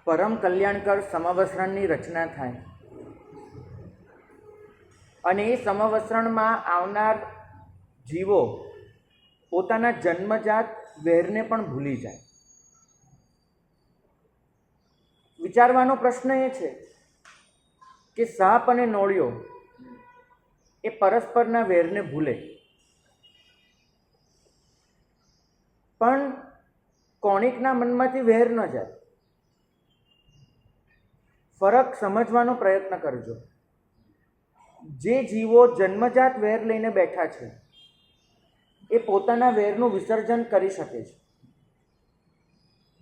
પરમ કલ્યાણકર સમવસ્ત્રણની રચના થાય અને એ સમવસ્ત્રણમાં આવનાર જીવો પોતાના જન્મજાત વેરને પણ ભૂલી જાય. વિચારવાનો પ્રશ્ન એ છે કે સાપ અને નોળિયો એ પરસ્પરના વેરને ભૂલે, પણ કોણિકના મનમાંથી વેર ન જાય. ફરક સમજવાનો પ્રયત્ન કરજો. જે જીવો જન્મજાત વેર લઈને બેઠા છે એ પોતાના વેરનું વિસર્જન કરી શકે છે,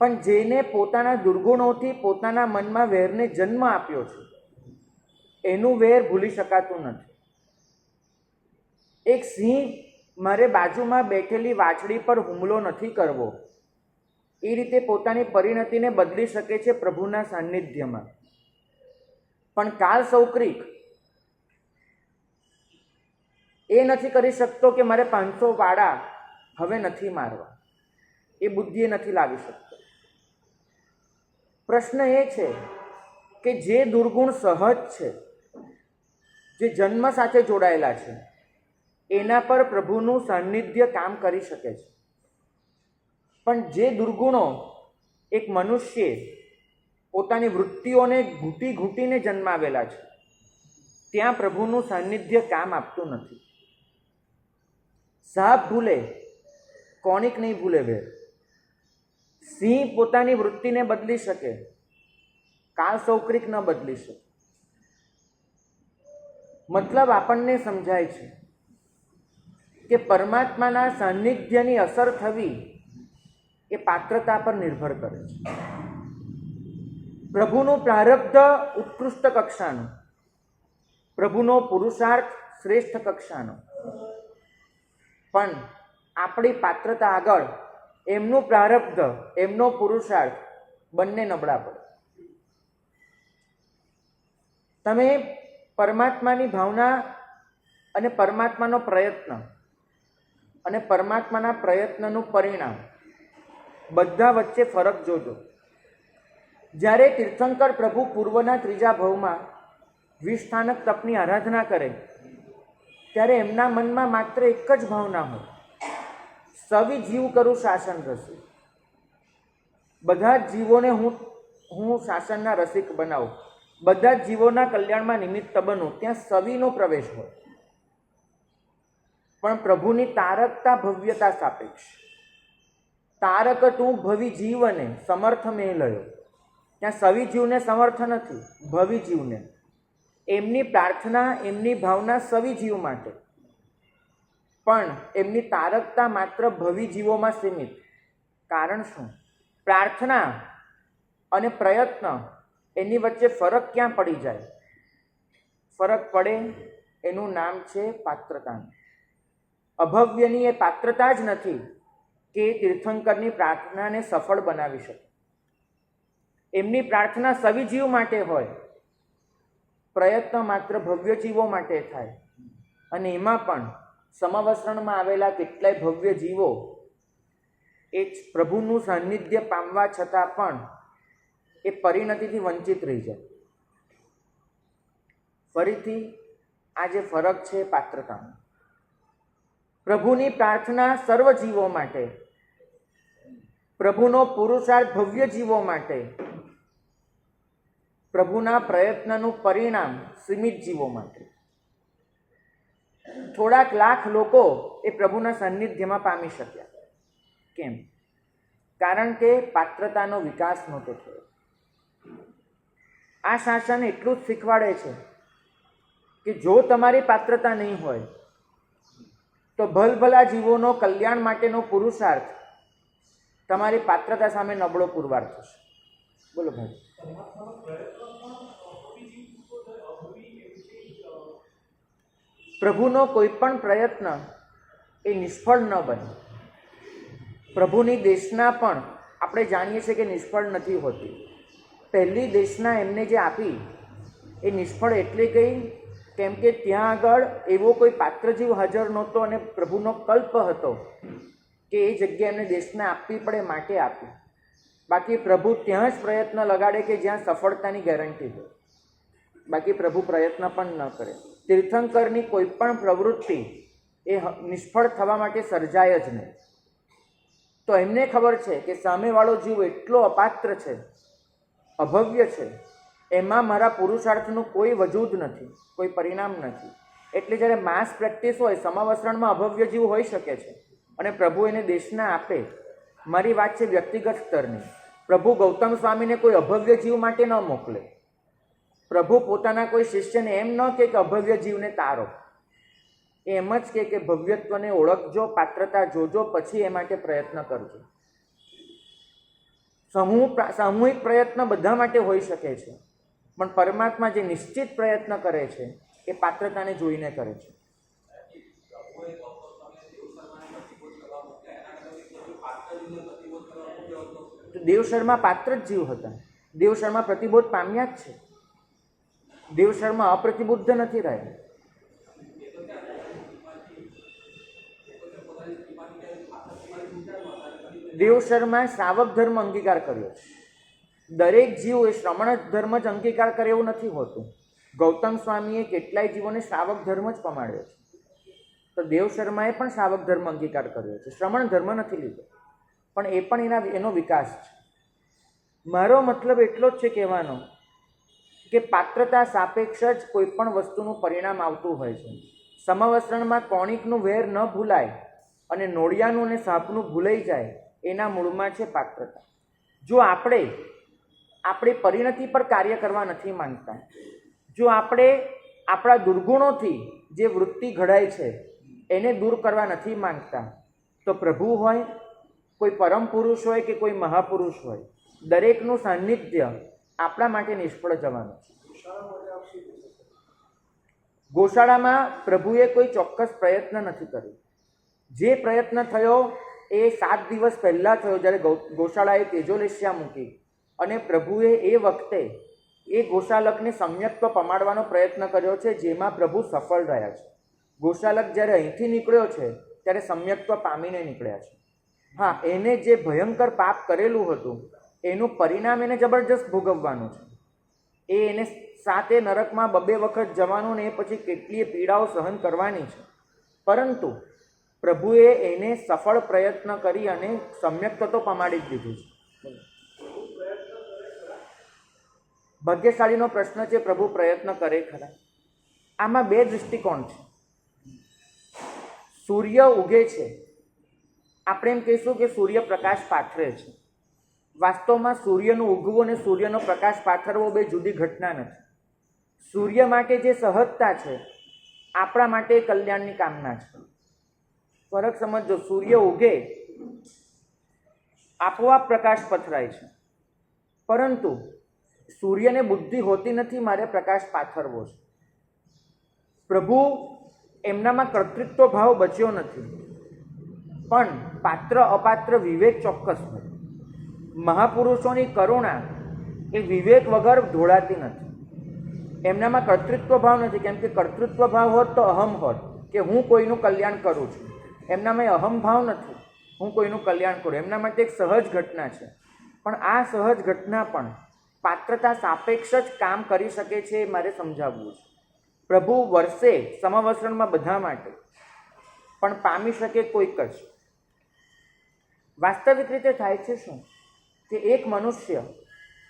પણ જેને પોતાના દુર્ગુણોથી પોતાના મનમાં વેરને જન્મ આપ્યો છે એનું વેર ભૂલી શકાતું નથી. એક સિંહ મારે બાજુમાં બેઠેલી વાછડી પર હુમલો નથી કરવો એ રીતે પોતાની પરિણતિને બદલી શકે છે પ્રભુના સાનિધ્યમાં, પણ કાલ સૌક્રિક એ નથી કરી શકતો કે મારે 500 વાડા હવે નથી મારવા. એ બુદ્ધિએ નથી લાવી શકતો. પ્રશ્ન એ છે કે જે દુર્ગુણ સહજ છે, જે જન્મ સાથે જોડાયેલા છે, એના પર પ્રભુનું સાનિધ્ય કામ કરી શકે છે, પણ જે દુર્ગુણો એક મનુષ્ય પોતાની વૃત્તિઓને ઘૂંટી ઘૂંટીને જન્માવેલા છે ત્યાં પ્રભુનું સાનિધ્ય કામ આપતું નથી. સાપ ભૂલે, કોણિક નહીં ભૂલે વેર. સિંહ પોતાની વૃત્તિને બદલી શકે, કાળ સૌક્રિક ન બદલી શકે. મતલબ આપણને સમજાય છે કે પરમાત્માના સાનિધ્યની અસર થવી એ પાત્રતા પર નિર્ભર કરે છે. પ્રભુનું પ્રારબ્ધ ઉત્કૃષ્ટ કક્ષાનું, પ્રભુનો પુરુષાર્થ શ્રેષ્ઠ કક્ષાનો, પણ આપણી પાત્રતા આગળ એમનું પ્રારબ્ધ, એમનો પુરુષાર્થ બંને નબળા પડે. તમે પરમાત્માની ભાવના અને પરમાત્માનો પ્રયત્ન અને પરમાત્માના પ્રયત્નનું પરિણામ બધા વચ્ચે ફરક જોજો. જ્યારે તીર્થંકર પ્રભુ પૂર્વના 3જા ભવમાં વિષ્ઠાનક તપની આરાધના કરે ત્યારે એમના મનમાં માત્ર એક જ ભાવના હોય, સવિ જીવ કરું શાસન રસિક. બધા જ જીવોને હું શાસનના રસિક બનાવું, બધા જ જીવોના કલ્યાણમાં નિમિત્ત બનું, ત્યાં સવિનો પ્રવેશ હોય. પણ પ્રભુની તારકતા ભવ્યતા સાપેક્ષ. તારક તું ભવિ જીવને સમર્થ મેં લયો. ત્યાં સવિ જીવને સમર્થ નથી, ભવિ જીવને. એમની પ્રાર્થના, એમની ભાવના સવિ જીવ માટે, પણ એમની તારકતા માત્ર ભવિ જીવોમાં સીમિત. કારણ શું? પ્રાર્થના અને પ્રયત્ન એની વચ્ચે ફરક ક્યાં પડી જાય? ફરક પડે એનું નામ છે પાત્રતાનું. અભવ્યની એ પાત્રતા જ નથી કે તીર્થંકરની પ્રાર્થનાને સફળ બનાવી શકે. એમની પ્રાર્થના સવિ જીવ માટે હોય, પ્રયત્ન માત્ર ભવ્ય જીવો માટે થાય. અને એમાં પણ સમવસ્ત્રણમાં આવેલા કેટલાય ભવ્ય જીવો એ પ્રભુનું સાનિધ્ય પામવા છતાં પણ એ પરિણતિથી વંચિત રહી જાય. ફરીથી આ જે ફરક છે પાત્રતાનો. પ્રભુની પ્રાર્થના સર્વ જીવો માટે, પ્રભુનો પુરુષાર્થ ભવ્ય જીવો માટે, પ્રભુના પ્રયત્નનું પરિણામ સીમિત જીવો માટે. થોડાક લાખ લોકો એ પ્રભુના સાનિધ્યમાં પામી શક્યા. કેમ? કારણ કે પાત્રતાનો વિકાસ નહોતો થયો. આ શાસન એટલું જ શીખવાડે છે કે જો તમારી પાત્રતા નહીં હોય તો ભલભલા જીવોનો કલ્યાણ માટેનો પુરુષાર્થ તમારી પાત્રતા સામે નબળો પુરવાર થશે. બોલો ભાઈ. પ્રભુનો કોઈ પણ પ્રયત્ન એ નિષ્ફળ ન બને. પ્રભુની દેશના પણ આપણે જાણીએ છીએ કે નિષ્ફળ નથી હોતી. પહેલી દેશના એમને જે આપી એ નિષ્ફળ એટલે ગઈ કેમ કે ત્યાં આગળ એવો કોઈ પાત્રજીવ હાજર નહોતો અને પ્રભુનો કલ્પ હતો કે એ જગ્યા એમને દેશને આપવી પડે માટે આપી. બાકી પ્રભુ ત્યાં જ પ્રયત્ન લગાડે કે જ્યાં સફળતાની ગેરંટી હોય. બાકી પ્રભુ પ્રયત્ન પણ ન કરે. તીર્થંકરની કોઈ પણ પ્રવૃત્તિ એ નિષ્ફળ થવા માટે સર્જાય જ નહીં. તો એમને ખબર છે કે સામેવાળો જીવ એટલો અપાત્ર છે, અભવ્ય છે, એમાં મારા પુરુષાર્થનું કોઈ વજૂદ નથી, કોઈ પરિણામ નથી. એટલે જ્યારે માસ પ્રેક્ટિસ હોય, સમાવસરણમાં અભવ્ય જીવ હોઈ શકે છે અને પ્રભુ એને દેશના આપે. મારી વાત છે વ્યક્તિગત સ્તરની. પ્રભુ ગૌતમ સ્વામીને કોઈ અભવ્ય જીવ માટે ન મોકલે. પ્રભુ પોતાના કોઈ શિષ્યને એમ ન કહે કે અભવ્ય જીવને તારો. એમ જ કહે કે ભવ્યત્વને ઓળખજો, પાત્રતા જોજો, પછી એ માટે પ્રયત્ન કરજો. સામૂહિક પ્રયત્ન બધા માટે હોઈ શકે છે, પણ પરમાત્મા જે નિશ્ચિત પ્રયત્ન કરે છે એ પાત્રતાને જોઈને કરે છે. દેવ શર્મા પાત્ર જ જીવ હતા. દેવ શર્મા પ્રતિબોધ પામ્યા જ છે. દેવ શર્મા અપ્રતિબુદ્ધ નથી રહ્યા. દેવ શર્મા શ્રાવક ધર્મ અંગીકાર કર્યો છે. દરેક જીવ એ શ્રમણ ધર્મ જ અંગીકાર કરે એવું નથી હોતું. ગૌતમ સ્વામીએ કેટલાય જીવોને શ્રાવક ધર્મ જ પમાડ્યો છે. તો દેવ શર્માએ પણ શ્રાવક ધર્મ અંગીકાર કર્યો છે, શ્રમણ ધર્મ નથી લીધો, પણ એ પણ એનો વિકાસ છે. મારો મતલબ એટલો જ છે કહેવાનો કે પાત્રતા સાપેક્ષ જ કોઈ પણ વસ્તુનું પરિણામ આવતું હોય છે. સમવસ્ત્રણમાં કોણિકનું વેર ન ભૂલાય અને નોળિયાનું અને સાપનું ભૂલાઈ જાય, એના મૂળમાં છે પાત્રતા. જો આપણે આપણી પરિણતિ પર કાર્ય કરવા નથી માંગતા, જો આપણે આપણા દુર્ગુણોથી જે વૃત્તિ ઘડાય છે એને દૂર કરવા નથી માંગતા, તો પ્રભુ હોય, કોઈ પરમ પુરુષ હોય કે કોઈ મહાપુરુષ હોય, દરેકનું સાન્નિધ્ય આપણા માટે નિષ્ફળ જવાનું છે. ગોશાળામાં પ્રભુએ કોઈ ચોક્કસ પ્રયત્ન નથી કર્યો. જે પ્રયત્ન થયો એ 7 દિવસ પહેલાં થયો, જ્યારે ગોશાળાએ તેજોલેસ્યા મૂકી અને પ્રભુએ એ વખતે એ ગોશાલકને સમ્યક્ત્વ પમાડવાનો પ્રયત્ન કર્યો છે, જેમાં પ્રભુ સફળ રહ્યા છે. ગોશાલક જ્યારે અહીંથી નીકળ્યો છે ત્યારે સમ્યક્ત્વ પામીને નીકળ્યા છે. હા, એને જે ભયંકર પાપ કરેલું હતું એનું પરિણામ એને જબરજસ્ત ભોગવવાનું છે. એને 7 નરકમાં 2 વખત જવાનું ને એ પછી કેટલીય પીડાઓ સહન કરવાની છે. પરંતુ પ્રભુએ એને સફળ પ્રયત્ન કરી અને સમ્યક્ત્વ તો પમાડી જ દીધું છે. ભાગ્યશાળીનો પ્રશ્ન છે, પ્રભુ પ્રયત્ન કરે ખરા? આમાં 2 દૃષ્ટિકોણ છે. સૂર્ય ઉગે છે, આપણે એમ કહીશું કે સૂર્યપ્રકાશ પાથરે છે. વાસ્તવમાં સૂર્યનું ઉગવું અને સૂર્યનો પ્રકાશ પાથરવો 2 જુદી ઘટના નથી. સૂર્ય માટે જે સહજતા છે, આપણા માટે કલ્યાણની કામના છે. ફરક સમજો. સૂર્ય ઉગે, આપોઆપ પ્રકાશ પથરાય છે, પરંતુ સૂર્યને બુદ્ધિ હોતી નથી મારે પ્રકાશ પાથરવો છે. પ્રભુ એમનામાં કર્તૃત્વ ભાવ બચ્યો નથી, પણ પાત્ર અપાત્ર વિવેક ચોક્કસ હોય. મહાપુરુષોની કરુણા એ વિવેક વગર ઢોળાતી નથી. એમનામાં કર્તૃત્વ ભાવ નથી, કેમ કે કર્તૃત્વ ભાવ હોત તો અહમ હોત કે હું કોઈનું કલ્યાણ કરું છું. એમનામાં અહમ ભાવ નથી, હું કોઈનું કલ્યાણ કરું. એમના માટે એક સહજ ઘટના છે, પણ આ સહજ ઘટના પણ પાત્રતા સાપેક્ષ જ કામ કરી શકે છે, એ મારે સમજાવવું છે. પ્રભુ વર્ષે સમવસ્ત્રણમાં બધા માટે, પણ પામી શકે કોઈક જ. વાસ્તવિક રીતે થાય છે શું કે એક મનુષ્ય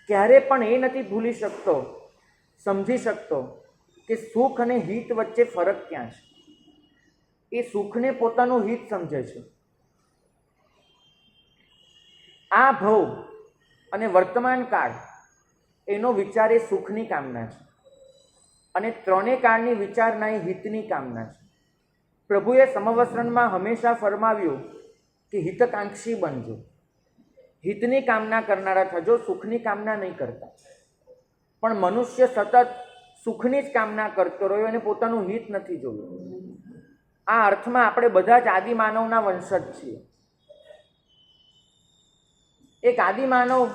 ક્યારે પણ એ નથી ભૂલી શકતો, સમજી શકતો કે સુખ અને હિત વચ્ચે ફરક ક્યાં છે. એ સુખને પોતાનું હિત સમજે છે. આ ભવ અને વર્તમાન કાળ એનો વિચાર એ સુખની કામના છે, અને 3 કાળની વિચારના એ હિતની કામના છે. પ્રભુએ સમવસ્ત્રણમાં હંમેશા ફરમાવ્યું કે હિતકાંક્ષી બનજો, હિતની કામના કરનારા થજો, સુખની કામના નહીં કરતા. પણ મનુષ્ય સતત સુખની જ કામના કરતો રહ્યો અને પોતાનું હિત નથી જોયું. આ અર્થમાં આપણે બધા જ આદિમાનવના વંશજ છીએ. એક આદિમાનવ,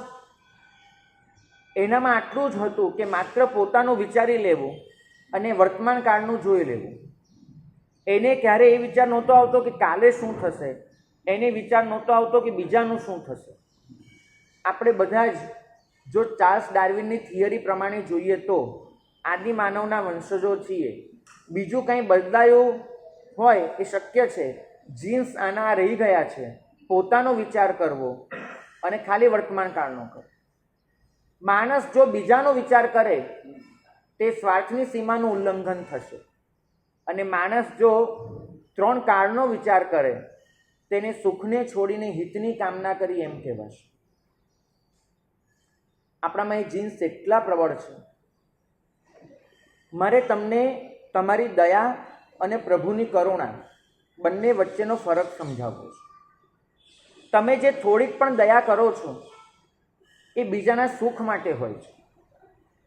એનામાં આટલું જ હતું કે માત્ર પોતાનું વિચારી લેવું અને વર્તમાન કાળનું જોઈ લેવું. એને ક્યારે એ વિચાર નહોતો આવતો કે કાલે શું થશે, એને વિચાર નહોતો આવતો કે બીજાનું શું થશે. આપણે બધા જ જો ચાર્લ્સ ડાર્વિનની થિયરી પ્રમાણે જોઈએ તો આદિ માનવના વંશજો છીએ. બીજું કંઈ બદલાયું હોય એ શક્ય છે. જીન્સ આના રહી ગયા છે. પોતાનો વિચાર કરવો અને ખાલી વર્તમાન કાળનો કરવો. માણસ જો બીજાનો વિચાર કરે તે સ્વાર્થની સીમાનું ઉલ્લંઘન થશે, અને માણસ જો 3 કાળનો વિચાર કરે તેને સુખને છોડીને હિતની કામના કરી એમ કહેવાશે. આપણામાં એ જીન્સ એટલા પ્રબળ છે. મારે તમને તમારી દયા અને પ્રભુની કરુણા બંને વચ્ચેનો ફરક સમજાવવો છે. તમે જે થોડીક પણ દયા કરો છો એ બીજાના સુખ માટે હોય છે.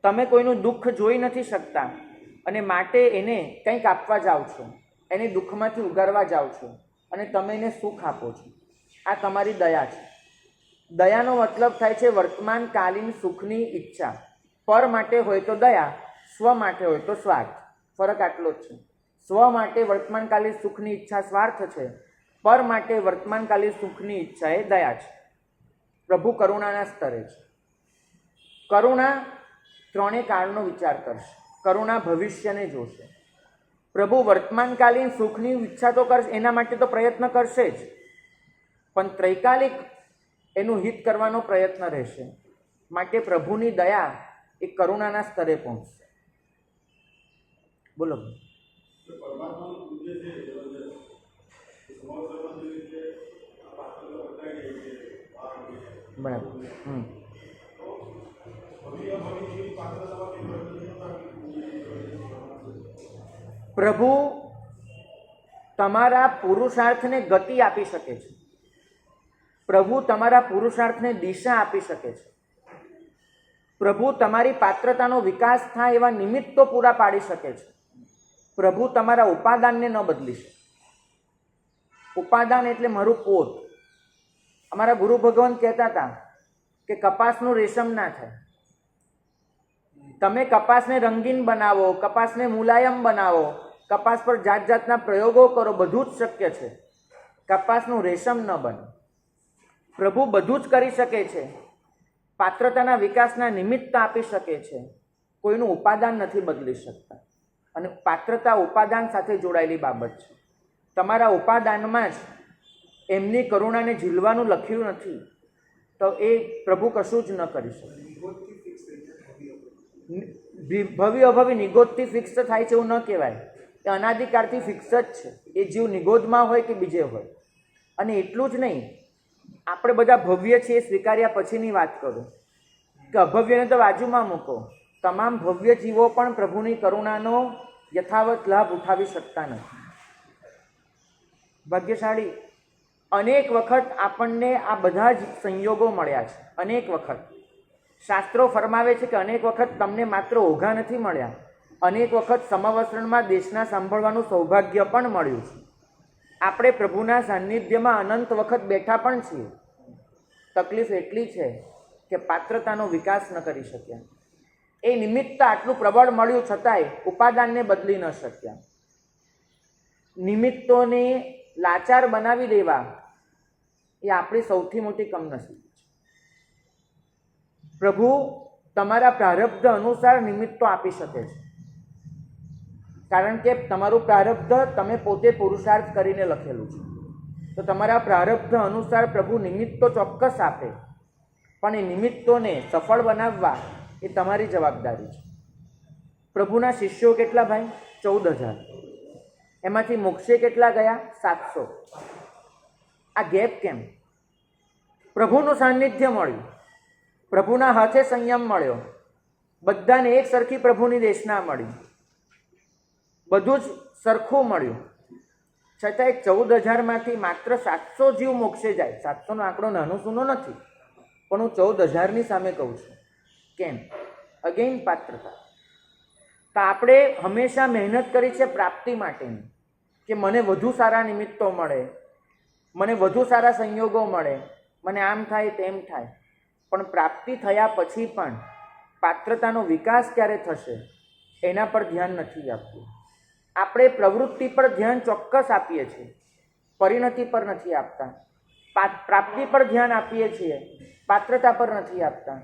તમે કોઈનું દુઃખ જોઈ નથી શકતા અને માટે એને કંઈક આપવા જાઓ છો, એને દુઃખમાંથી ઉગારવા જાઓ છો અને તમે એને સુખ આપો છો. આ તમારી દયા છે. દયાનો મતલબ થાય છે વર્તમાનકાલીન સુખની ઈચ્છા. પર માટે હોય તો દયા, સ્વ માટે હોય તો સ્વાર્થ. ફરક આટલો જ છે. સ્વ માટે વર્તમાનકાલીન સુખની ઈચ્છા સ્વાર્થ છે. પર માટે વર્તમાનકાલીન સુખની ઈચ્છા એ દયા છે. પ્રભુ કરુણાના સ્તરે છે. કરુણા 3 કાળનો વિચાર કરશે. કરુણા ભવિષ્યને જોશે. પ્રભુ વર્તમાનકાલીન સુખની ઈચ્છા તો કરશે, એના માટે તો પ્રયત્ન કરશે જ, પણ ત્રૈકાલિક એનું હિત કરવાનો પ્રયત્ન રહેશે. માટે પ્રભુની દયા એ કરુણાના સ્તરે પહોંચશે. બોલો. બરાબર. પ્રભુ તમારા પુરુષાર્થને ગતિ આપી શકે છે. પ્રભુ તમારા પુરુષાર્થને દિશા આપી શકે છે. પ્રભુ તમારી પાત્રતાનો વિકાસ થાય એવા નિમિત્તો પૂરા પાડી શકે છે. પ્રભુ તમારા ઉપાદાનને ન બદલી શકે. ઉપાદાન એટલે મારું પોત. અમારા ગુરુ ભગવાન કહેતા હતા કે કપાસનું રેશમ ના થાય. તમે કપાસને રંગીન બનાવો, કપાસને મુલાયમ બનાવો, કપાસ પર જાત જાતના પ્રયોગો કરો, બધું જ શક્ય છે. કપાસનું રેશમ ન બને. પ્રભુ બધું જ કરી શકે છે. પાત્રતાના વિકાસના નિમિત્ત આપી શકે છે. કોઈનું ઉપાદાન નથી બદલી શકતા. અને પાત્રતા ઉપાદાન સાથે જોડાયેલી બાબત છે. તમારા ઉપાદાનમાં જ એમની કરુણાને ઝીલવાનું લખ્યું નથી તો એ પ્રભુ કશું જ ન કરી શકે. ભવ્ય અભવ્ય નિગોદથી ફિક્સ થાય છે એવું ન કહેવાય. એ અનાદિકાળથી ફિક્સ જ છે. એ જીવ નિગોદમાં હોય કે બીજે હોય. અને એટલું જ નહીં, આપણે બધા ભવ્ય છીએ સ્વીકાર્યા પછીની વાત કરું કે અભવ્યને તો બાજુમાં મૂકો. તમામ ભવ્ય જીવો પણ પ્રભુની કરુણાનો યથાવત લાભ ઉઠાવી શકતા નથી. ભાગ્યશાળી અનેક વખત આપણને આ બધા જ સંયોગો મળ્યા છે. અનેક વખત શાસ્ત્રો ફરમાવે છે કે અનેક વખત તમને માત્ર ઓઘા નથી મળ્યા, અનેક વખત સમવસ્ત્રણમાં દેશના સાંભળવાનું સૌભાગ્ય પણ મળ્યું છે. આપણે પ્રભુના સાનિધ્યમાં અનંત વખત બેઠા પણ છીએ. તકલીફ એટલી છે કે પાત્રતાનો વિકાસ ન કરી શક્યા. એ નિમિત્ત આટલું પ્રબળ મળ્યું છતાંય ઉપાદાનને બદલી ન શક્યા. નિમિત્તોને લાચાર બનાવી દેવા એ આપણી સૌથી મોટી કમનસીબી છે. પ્રભુ તમારા પ્રારબ્ધ અનુસાર નિમિત્તો આપી શકે છે, કારણ કે તમારું પ્રારબ્ધ તમે પોતે પુરુષાર્થ કરીને લખેલું છે. તો તમારા પ્રારબ્ધ અનુસાર પ્રભુ નિમિત્તો ચોક્કસ આપે, પણ એ નિમિત્તોને સફળ બનાવવા એ તમારી જવાબદારી છે. પ્રભુના શિષ્યો કેટલા ભાઈ? 14,000. એમાંથી મોક્ષે કેટલા ગયા? 700. આ ગેપ કેમ? પ્રભુનું સાનિધ્ય મળ્યું, પ્રભુના હાથે સંયમ મળ્યો, બધાને એક સરખી પ્રભુની દેશના મળી, બધું જ સરખું મળ્યું, છતાંય 14,000માંથી માત્ર 700 જીવ મોક્ષે જાય. 700નો આંકડો નાનો સૂનો નથી, પણ હું 14,000ની સામે કહું છું. કેમ? અગેઇન પાત્રતા. તો આપણે હંમેશા મહેનત કરી છે પ્રાપ્તિ માટેની, કે મને વધુ સારા નિમિત્તો મળે, મને વધુ સારા સંયોગો મળે, મને આમ થાય તેમ થાય. પણ પ્રાપ્તિ થયા પછી પણ પાત્રતાનો વિકાસ ક્યારે થશે એના પર ધ્યાન નથી આપતું. આપણે પ્રવૃત્તિ પર ધ્યાન ચોક્કસ આપીએ છીએ, પરિણતિ પર નથી આપતા. પ્રાપ્તિ પર ધ્યાન આપીએ છીએ, પાત્રતા પર નથી આપતા.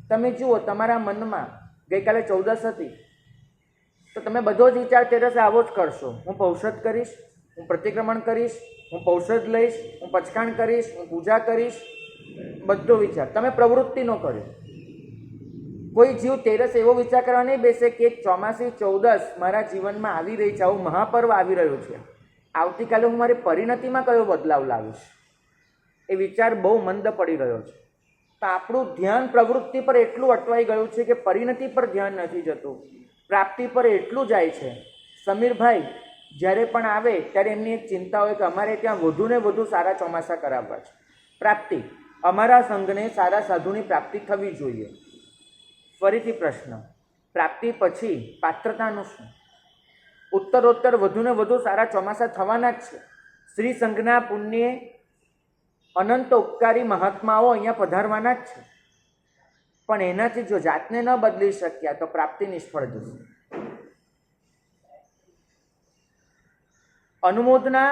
તમે જુઓ, તમારા મનમાં ગઈકાલે 14 હતી તો તમે બધો જ વિચાર તેરસે આવો જ કરશો. હું પૌષધ કરીશ, હું પ્રતિક્રમણ કરીશ, હું પૌષધ લઈશ, હું પચકાણ કરીશ, હું પૂજા કરીશ, બધો વિચાર તમે પ્રવૃત્તિનો કર્યો. કોઈ જીવ તેરસ એવો વિચાર કરવા નહીં બેસે કે ચોમાસી 14 મારા જીવનમાં આવી રહી છે, આવું મહાપર્વ આવી રહ્યું છે, આવતીકાલે હું મારી પરિણતિમાં કયો બદલાવ લાવીશ. એ વિચાર બહુ મંદ પડી રહ્યો છે. તો આપણું ધ્યાન પ્રવૃત્તિ પર એટલું અટવાઈ ગયું છે કે પરિણતિ પર ધ્યાન નથી જતું, પ્રાપ્તિ પર એટલું જાય છે. સમીરભાઈ જ્યારે પણ આવે ત્યારે એમની એક ચિંતા હોય કે અમારે ત્યાં વધુને વધુ સારા ચોમાસા કરાવવા છે. પ્રાપ્તિ, અમારા સંઘને સારા સાધુની પ્રાપ્તિ થવી જોઈએ. ફરીથી પ્રશ્ન, પ્રાપ્તિ પછી પાત્રતાનું શું? ઉત્તરોત્તર વધુને વધુ સારા ચોમાસા થવાના જ છે. શ્રી સંઘના પુણ્યે અનંત ઉપકારી મહાત્માઓ અહીંયા પધારવાના જ છે. પણ એનાથી જો જાતને ન બદલી શક્યા તો પ્રાપ્તિ નિષ્ફળ જશે. અનુમોદના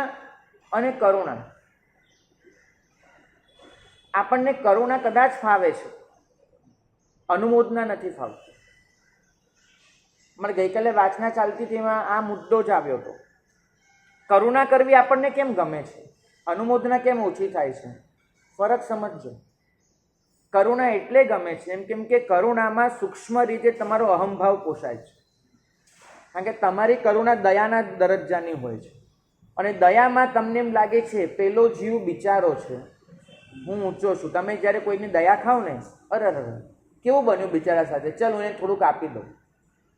અને કરુણા. આપણને કરુણા કદાચ ફાવે છે, અનુમોદના નથી ફાવતી. મારે ગઈકાલે વાંચના ચાલતી તેમાં આ મુદ્દો જ આવ્યો હતો. કરુણા કરવી આપણને કેમ ગમે છે, અનુમોદના કેમ ઓછી થાય છે? ફરક સમજજો. કરુણા એટલે ગમે છે કેમ કે કરુણામાં સૂક્ષ્મ રીતે તમારો અહંભાવ પોષાય છે. કારણ કે તમારી કરુણા દયાના દરજ્જાની હોય છે અને દયામાં તમને એમ લાગે છે પેલો જીવ બિચારો છે, હું ઊંચો છું. તમે જ્યારે કોઈની દયા ખાવ ને, અરે કેવું બન્યું બિચારા સાથે, ચાલ હું એને થોડુંક આપી દઉં,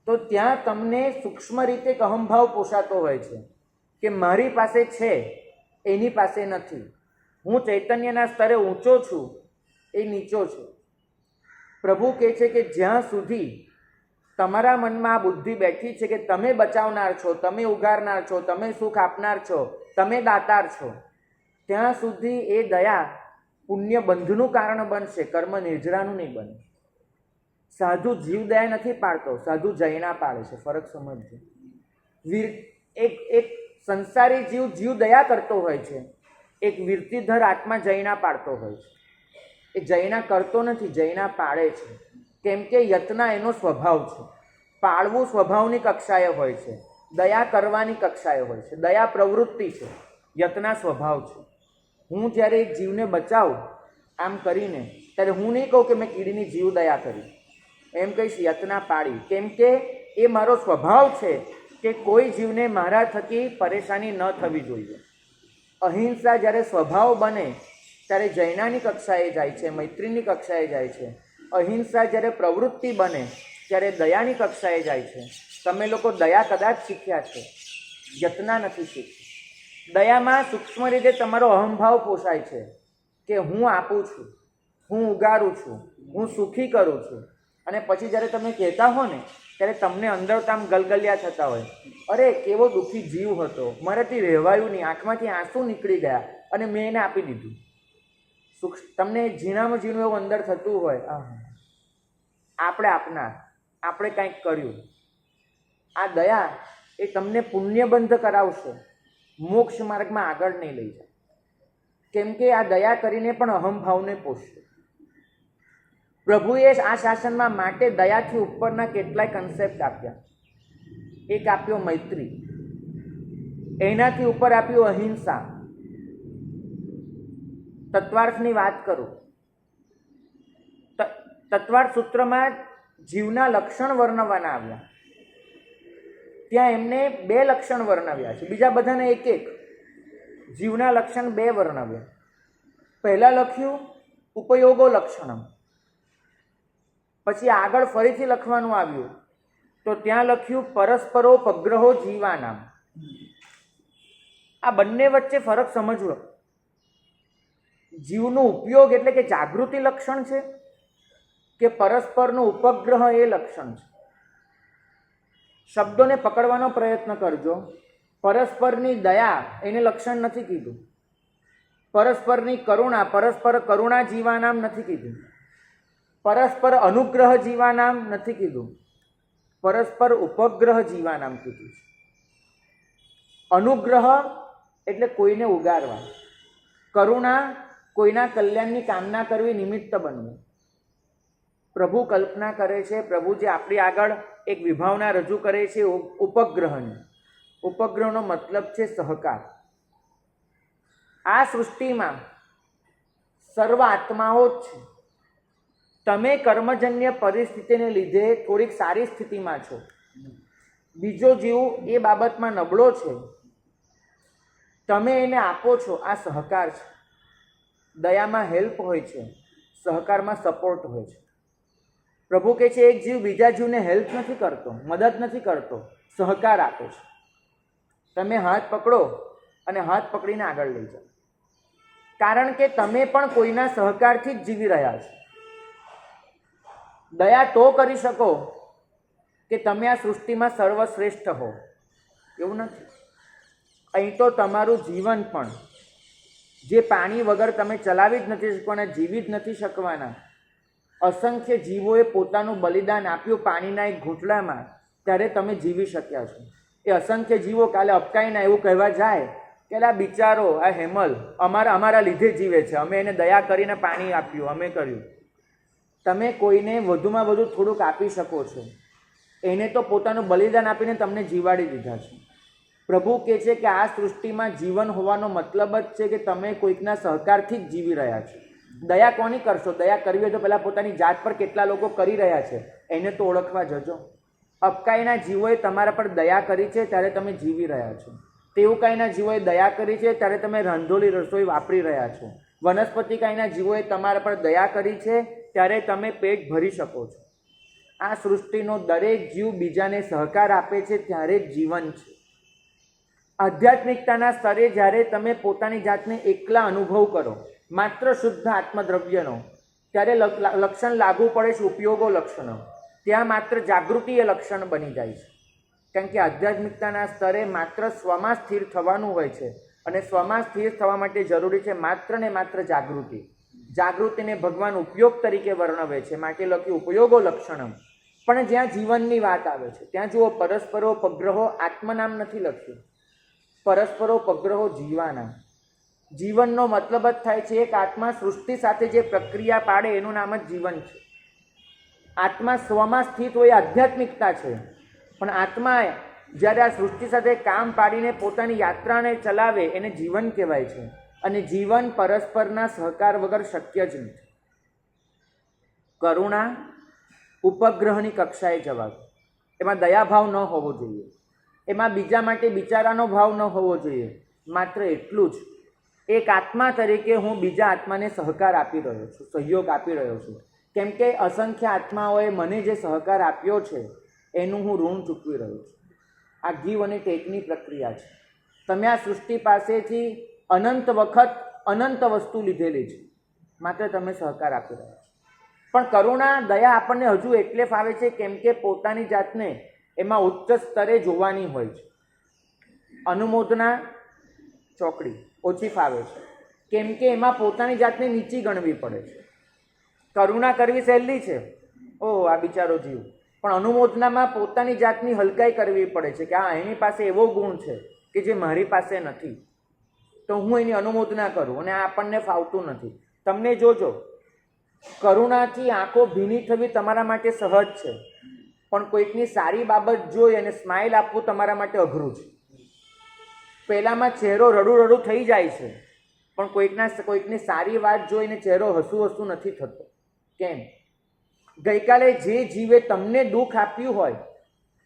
તો ત્યાં તમને સૂક્ષ્મ રીતે એક અહંભાવ પોષાતો હોય છે કે મારી પાસે છે, એની પાસે નથી. હું ચૈતન્યના સ્તરે ઊંચો છું, એ નીચો છે. પ્રભુ કહે છે કે જ્યાં સુધી તમારા મનમાં આ બુદ્ધિ બેઠી છે કે તમે બચાવનાર છો, તમે ઉગારનાર છો, તમે સુખ આપનાર છો, તમે દાતાર છો, ત્યાં સુધી એ દયા પુણ્ય બંધનું કારણ બનશે, કર્મ નિર્જરાનું નહીં બને. સાધુ જીવ દયા નથી પાડતો, સાધુ જૈના પાડે છે. ફરક સમજજો. એક સંસારી જીવ દયા કરતો હોય છે, એક વિરતિધર આત્મા જૈના પાડતો હોય છે. એ જૈના કરતો નથી, જૈના પાડે છે. કેમ કે યત્ના એનો સ્વભાવ છે. પાળવું સ્વભાવની કક્ષાએ હોય છે, દયા કરવાની કક્ષાએ હોય છે. દયા પ્રવૃત્તિ છે, યત્ના સ્વભાવ છે. હું જ્યારે એક જીવને બચાવું આમ કરીને, ત્યારે હું નહીં કહું કે મેં કીડીની જીવ દયા કરી, એમ કહીશ યત્ના પાડી. કેમ કે એ મારો સ્વભાવ છે કે કોઈ જીવને મારા થકી પરેશાની ન થવી જોઈએ. અહિંસા જ્યારે સ્વભાવ બને ત્યારે જૈનાની કક્ષાએ જાય છે, મૈત્રીની કક્ષાએ જાય છે. અહિંસા જ્યારે પ્રવૃત્તિ બને ત્યારે દયાની કક્ષાએ જાય છે. તમે લોકો દયા કદાચ શીખ્યા છે, યત્ના નથી શીખી. દયામાં સૂક્ષ્મ રીતે તમારો અહંભાવ પોષાય છે કે હું આપું છું, હું ઉગારું છું, હું સુખી કરું છું. અને પછી જ્યારે તમે કહેતા હો ને ત્યારે તમને અંદર તો આમ ગલગલિયા થતા હોય, અરે કેવો દુઃખી જીવ હતો, મારાથી રહેવાયું નહીં, આંખમાંથી આંસુ નીકળી ગયા અને મેં એને આપી દીધું. તમને ઝીણામાં ઝીણું એવું અંદર થતું હોય, આપણે આપનાર, આપણે કંઈક કર્યું. આ દયા એ તમને પુણ્યબંધ કરાવશે, મોક્ષ માર્ગમાં આગળ નહીં લઈ જાય. કેમ કે આ દયા કરીને પણ અહંભાવને પોષશે. પ્રભુએ આ શાસનમાં માટે દયાથી ઉપરના કેટલાય કન્સેપ્ટ આપ્યા. એક આપ્યો મૈત્રી, એનાથી ઉપર આપ્યું અહિંસા. તત્વાર્થની વાત કરું, તત્વાર્થ સૂત્રમાં જીવના લક્ષણ વર્ણવવાના આવ્યા. ત્યાં એમને 2 લક્ષણ વર્ણવ્યા છે, બીજા બધાને એક એક. જીવના લક્ષણ 2 વર્ણવ્યા. પહેલાં લખ્યું ઉપયોગો લક્ષણમ, પછી આગળ ફરીથી લખવાનું આવ્યું તો ત્યાં લખ્યું પરસ્પરોપગ્રહો જીવાનામ. આ બંને વચ્ચે ફરક સમજવો. જીવનો ઉપયોગ એટલે કે જાગૃતિ લક્ષણ છે કે પરસ્પરનો ઉપગ્રહ એ લક્ષણ છે? શબ્દોને પકડવાનો પ્રયત્ન કરજો. પરસ્પરની દયા એને લક્ષણ નથી કીધું, પરસ્પરની કરુણા, પરસ્પર કરુણા જીવાનામ નથી કીધું, પરસ્પર અનુગ્રહ જીવાનામ નથી કીધું, પરસ્પર ઉપગ્રહ જીવાનામ કીધું છે. અનુગ્રહ એટલે કોઈને ઉગારવા, કરુણા કોઈના કલ્યાણની કામના કરવી, નિમિત્ત બનવું. પ્રભુ કલ્પના કરે છે, પ્રભુ જે આપણી આગળ એક વિભાવના રજૂ કરે છે ઉપગ્રહની. ઉપગ્રહનો મતલબ છે સહકાર. આ સૃષ્ટિમાં સર્વ આત્માઓ જ છે. તમે કર્મજન્ય પરિસ્થિતિને લીધે થોડીક સારી સ્થિતિમાં છો, બીજો જીવ એ બાબતમાં નબળો છે, તમે એને આપો છો, આ સહકાર છે. દયામાં હેલ્પ હોય છે, સહકારમાં સપોર્ટ હોય છે. પ્રભુ કહે છે એક જીવ બીજા જીવને હેલ્પ નથી કરતો, મદદ નથી કરતો, સહકાર આપે છે. તમે હાથ પકડો અને હાથ પકડીને આગળ લઈ જાઓ, કારણ કે તમે પણ કોઈના સહકારથી જ જીવી રહ્યા છો. દયા તો કરી શકો કે તમે આ સૃષ્ટિમાં સર્વશ્રેષ્ઠ હો, એવું નથી. અહીં તો તમારું જીવન પણ, જે પાણી વગર તમે ચલાવી જ નથી શકવાના, જીવી જ નથી શકવાના, અસંખ્ય જીવોએ પોતાનું બલિદાન આપ્યું પાણીના એક ઘૂંટડામાં, ત્યારે તમે જીવી શક્યા છો. એ અસંખ્ય જીવો કાલે અપકાઈને એવું કહેવા જાય કે આ બિચારો, આ હેમલ અમારા લીધે જીવે છે, અમે એને દયા કરીને પાણી આપ્યું, અમે કર્યું. તમે કોઈને વધુમાં વધુ થોડુંક આપી શકો છો, એને તો પોતાનું બલિદાન આપીને તમને જીવાડી દીધા છે. પ્રભુ કહે છે કે આ સૃષ્ટિમાં જીવન હોવાનો મતલબ જ છે કે તમે કોઈકના સહકારથી જ જીવી રહ્યા છો. દયા કોની કરશો? દયા કરવી હોય તો પહેલાં પોતાની જાત પર કેટલા લોકો કરી રહ્યા છે એને તો ઓળખવા જજો. અપકાઈના જીવોએ તમારા પર દયા કરી છે ત્યારે તમે જીવી રહ્યા છો. તેવુકાઈના જીવોએ દયા કરી છે ત્યારે તમે રાંધોલી રસોઈ વાપરી રહ્યા છો. વનસ્પતિકાઈના જીવોએ તમારા પર દયા કરી છે ત્યારે તમે પેટ ભરી શકો છો. આ સૃષ્ટિનો દરેક જીવ બીજાને સહકાર આપે છે ત્યારે જ જીવન છે. આધ્યાત્મિકતાના સ્તરે જ્યારે તમે પોતાની જાતને એકલા અનુભવ કરો, માત્ર શુદ્ધ આત્મદ્રવ્યનો, ત્યારે લક્ષણ લાગુ પડે છે ઉપયોગો લક્ષણો. ત્યાં માત્ર જાગૃતિ એ લક્ષણ બની જાય છે. કારણ કે આધ્યાત્મિકતાના સ્તરે માત્ર સ્વમાં સ્થિર થવાનું હોય છે, અને સ્વમાં સ્થિર થવા માટે જરૂરી છે માત્ર ને માત્ર જાગૃતિ. જાગૃતિને ભગવાન ઉપયોગ તરીકે વર્ણવે છે, માટે લખ્યું ઉપયોગો લક્ષણમ. પણ જ્યાં જીવનની વાત આવે છે ત્યાં જુઓ, પરસ્પરો પગ્રહો આત્મનામ નથી લખ્યું, પરસ્પરો પગ્રહો જીવાનામ. જીવનનો મતલબ જ થાય છે એક આત્મા સૃષ્ટિ સાથે જે પ્રક્રિયા પાડે એનું નામ જ જીવન છે. આત્મા સ્વમાં સ્થિત હોય આધ્યાત્મિકતા છે, પણ આત્મા જ્યારે આ સૃષ્ટિ સાથે કામ પાડીને પોતાની યાત્રાને ચલાવે એને જીવન કહેવાય છે. અને જીવન પરસ્પરના સહકાર વગર શક્ય જ નથી. કરુણા ઉપગ્રહની કક્ષાએ જવા, એમાં દયાભાવ ન હોવો જોઈએ, એમાં બીજા માટે બિચારાનો ભાવ ન હોવો જોઈએ. માત્ર એટલું જ, એક આત્મા તરીકે હું બીજા આત્માને સહકાર આપી રહ્યો છું, સહયોગ આપી રહ્યો છું. કેમ કે અસંખ્ય આત્માઓએ મને જે સહકાર આપ્યો છે એનું હું ઋણ ચૂકવી રહ્યો છું. આ ગીવ અને ટેકની પ્રક્રિયા છે. તમે આ સૃષ્ટિ પાસેથી અનંત વખત અનંત વસ્તુ લીધેલી છે, માત્ર તમે સહકાર આપી રહ્યા છો. પણ કરુણા દયા આપણને હજુ એટલે ફાવે છે કેમ કે પોતાની જાતને એમાં ઉચ્ચ સ્તરે જોવાની હોય છે. અનુમોદના ચોકડી ઓછી ફાવે છે કેમ કે એમાં પોતાની જાતને નીચી ગણવી પડે છે. કરુણા કરવી સહેલી છે, ઓહ આ બિચારો જીવ, પણ અનુમોદનામાં પોતાની જાતની હલકાઈ કરવી પડે છે કે આ એની પાસે એવો ગુણ છે કે જે મારી પાસે નથી, તો હું એની અનુમોદના કરું, અને આ આપણને ફાવતું નથી. તમને જોજો, કરુણાથી આંખો ભીની થવી તમારા માટે સહજ છે, પણ કોઈકની સારી બાબત જોઈ અને સ્માઇલ આપવું તમારા માટે અઘરું છે. પહેલામાં ચહેરો રડું રડું થઈ જાય છે, પણ કોઈકની સારી વાત જોઈને ચહેરો હસું હસું નથી થતો. કેમ? ગઈકાલે જે જીવે તમને દુઃખ આપ્યું હોય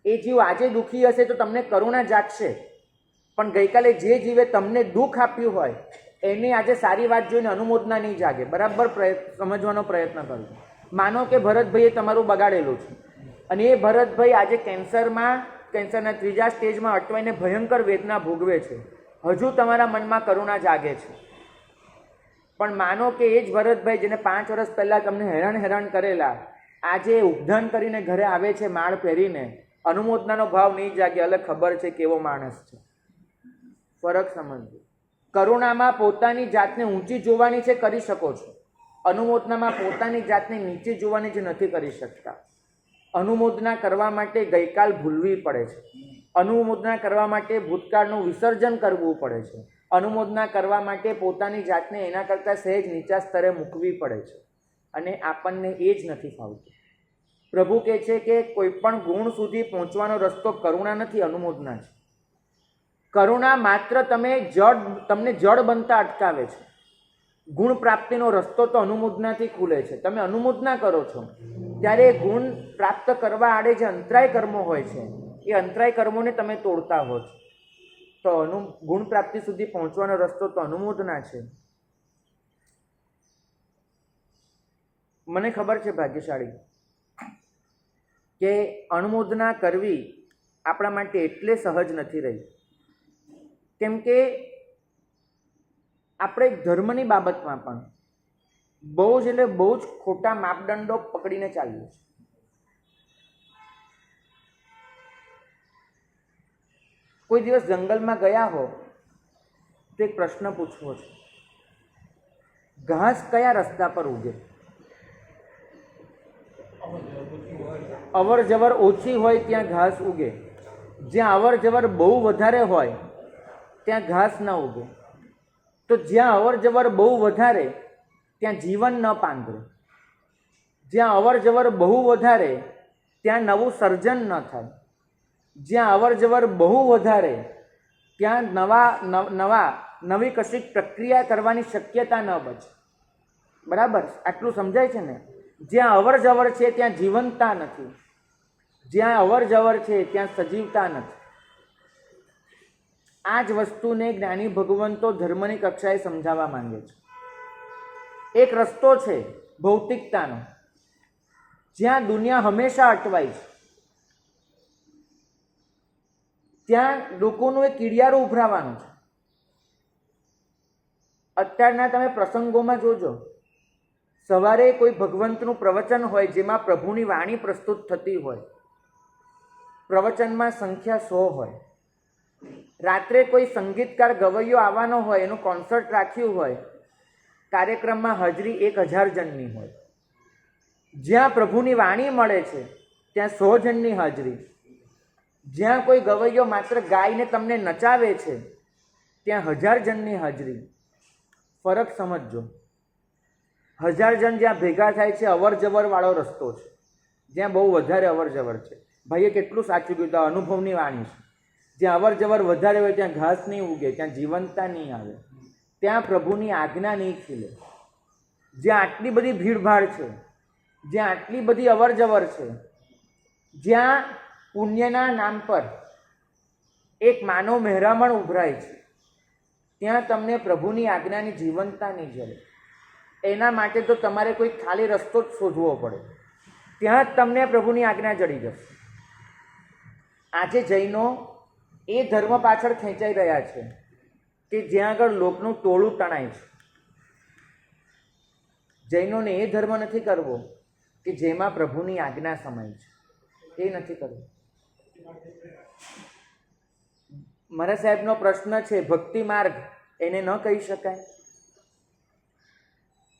એ જીવ આજે દુઃખી હશે તો તમને કરુણા જાગશે, પણ ગઈકાલે જે જીવે તમને દુઃખ આપ્યું હોય એને આજે સારી વાત જોઈને અનુમોદના નહીં જાગે. બરાબર સમજવાનો પ્રયત્ન કરજો. માનો કે ભરતભાઈએ તમારું બગાડેલું છે, અને એ ભરતભાઈ આજે કેન્સરના 3જા સ્ટેજમાં અટવાઈને ભયંકર વેદના ભોગવે છે. હજુ તમારા મનમાં કરુણા જાગે છે. પણ માનો કે એ જ ભરતભાઈ જેને 5 વર્ષ પહેલાં તમને હેરાન કરેલા, આજે ઉપધાન કરીને ઘરે આવે છે માળ પહેરીને, અનુમોદનાનો ભાવ નહીં જાગે. એટલે ખબર છે કેવો માણસ છે. ફરક સમજજો. કરુણામાં પોતાની જાતને ઊંચી જોવાની છે, કરી શકો છો. અનુમોદનામાં પોતાની જાતને નીચે જોવાની છે, નથી કરી શકતા. અનુમોદના કરવા માટે ગઈકાલ ભૂલવી પડે છે. અનુમોદના કરવા માટે ભૂતકાળનું વિસર્જન કરવું પડે છે. અનુમોદના કરવા માટે પોતાની જાતને એના કરતાં સહેજ નીચા સ્તરે મૂકવી પડે છે અને આપણને એ જ નથી ફાવતું. પ્રભુ કહે છે કે કોઈ પણ ગુણ સુધી પહોંચવાનો રસ્તો કરુણા નથી, અનુમોદના છે. કરુણા માત્ર તમને જડ બનતા અટકાવે છે. ગુણ પ્રાપ્તિનો રસ્તો તો અનુમોદનાથી ખુલે છે. તમે અનુમોદના કરો છો ત્યારે ગુણ પ્રાપ્ત કરવા આડે જે અંતરાય કર્મો હોય છે એ અંતરાય કર્મોને તમે તોડતા હો છો. તો ગુણ પ્રાપ્તિ સુધી પહોંચવાનો રસ્તો તો અનુમોદના છે. મને ખબર છે ભાગ્યશાળી કે અનુમોદના કરવી આપણા માટે એટલે સહજ નથી રહી, કેમ કે આપણે ધર્મની બાબતમાં પણ બહુ જ ખોટા માપદંડો પકડીને ચાલીએ છીએ. કોઈ દિવસ જંગલમાં ગયા હો તો એક પ્રશ્ન પૂછવો છે, ઘાસ કયા રસ્તા પર ઉગે? અવર જવર ઓછી હોય ત્યાં ઘાસ ઉગે. જ્યાં અવર જવર બહુ વધારે હોય ત્યાં ઘાસ ન ઉગે. તો જ્યાં અવર જવર બહુ વધારે ત્યાં જીવન ન પાંગરે. જ્યાં અવર જવર બહુ વધારે ત્યાં નવું સર્જન ન થાય. જ્યાં અવર જવર બહુ વધારે ત્યાં નવી કશીક પ્રક્રિયા કરવાની શક્યતા ન બચે. બરાબર? આટલું સમજાય છે ને? જ્યાં અવર જવર છે ત્યાં જીવનતા નથી. જ્યાં અવર જવર છે ત્યાં સજીવતા નથી. આ જ વસ્તુને જ્ઞાની ભગવંતો ધર્મની કક્ષાએ સમજાવવા માંગે છે. એક રસ્તો છે ભૌતિકતાનો, જ્યાં દુનિયા હંમેશા અટવાય છે. ત્યાં લોકોનું એક કીડિયારું ઉભરાવાનું છે. અત્યારના તમે પ્રસંગોમાં જોજો, સવારે કોઈ ભગવંતનું પ્રવચન હોય જેમાં પ્રભુની વાણી પ્રસ્તુત થતી હોય, પ્રવચનમાં સંખ્યા 100 હોય. રાત્રે કોઈ સંગીતકાર ગવૈયો આવવાનો હોય, એનું કોન્સર્ટ રાખ્યું હોય, કાર્યક્રમમાં હાજરી 1000 જણની હોય. જ્યાં પ્રભુની વાણી મળે છે ત્યાં 100 જણની હાજરી. જ્યાં કોઈ ગવૈયો માત્ર ગાયને તમને નચાવે છે ત્યાં 1000 જણની હાજરી. ફરક સમજજો. 1000 જણ જ્યાં ભેગા થાય છે અવર જવર વાળો રસ્તો છે, જ્યાં બહુ વધારે અવર જવર છે. ભાઈએ કેટલું સાચું કીધું, અનુભવની વાણી છે. જ્યાં અવર જવર વધારે હોય ત્યાં ઘાસ નહીં ઉગે, ત્યાં જીવંતતા નહીં આવે, ત્યાં પ્રભુની આજ્ઞા નહીં ખીલે. જ્યાં આટલી બધી ભીડભાડ છે, જ્યાં આટલી બધી અવર જવર છે, જ્યાં પુણ્યના નામ પર એક માનવ મહેરામણ ઉભરાય છે, ત્યાં તમને પ્રભુની આજ્ઞાની જીવંતતા નહીં જડે. એના માટે તો તમારે કોઈ ખાલી રસ્તો જ શોધવો પડે. ત્યાં જ તમને પ્રભુની આજ્ઞા જડી જશે. આજે જૈનો એ ધર્મ પાછળ ખેંચાઈ રહ્યા છે કે જ્યાં આગળ લોકનું ટોળું તણાય છે. જૈનોને એ ધર્મ નથી કરવો કે જેમાં પ્રભુની આજ્ઞા સમાય છે, એ નથી કરવું. મારા સાહેબનો પ્રશ્ન છે, ભક્તિ માર્ગ એને ન કહી શકાય?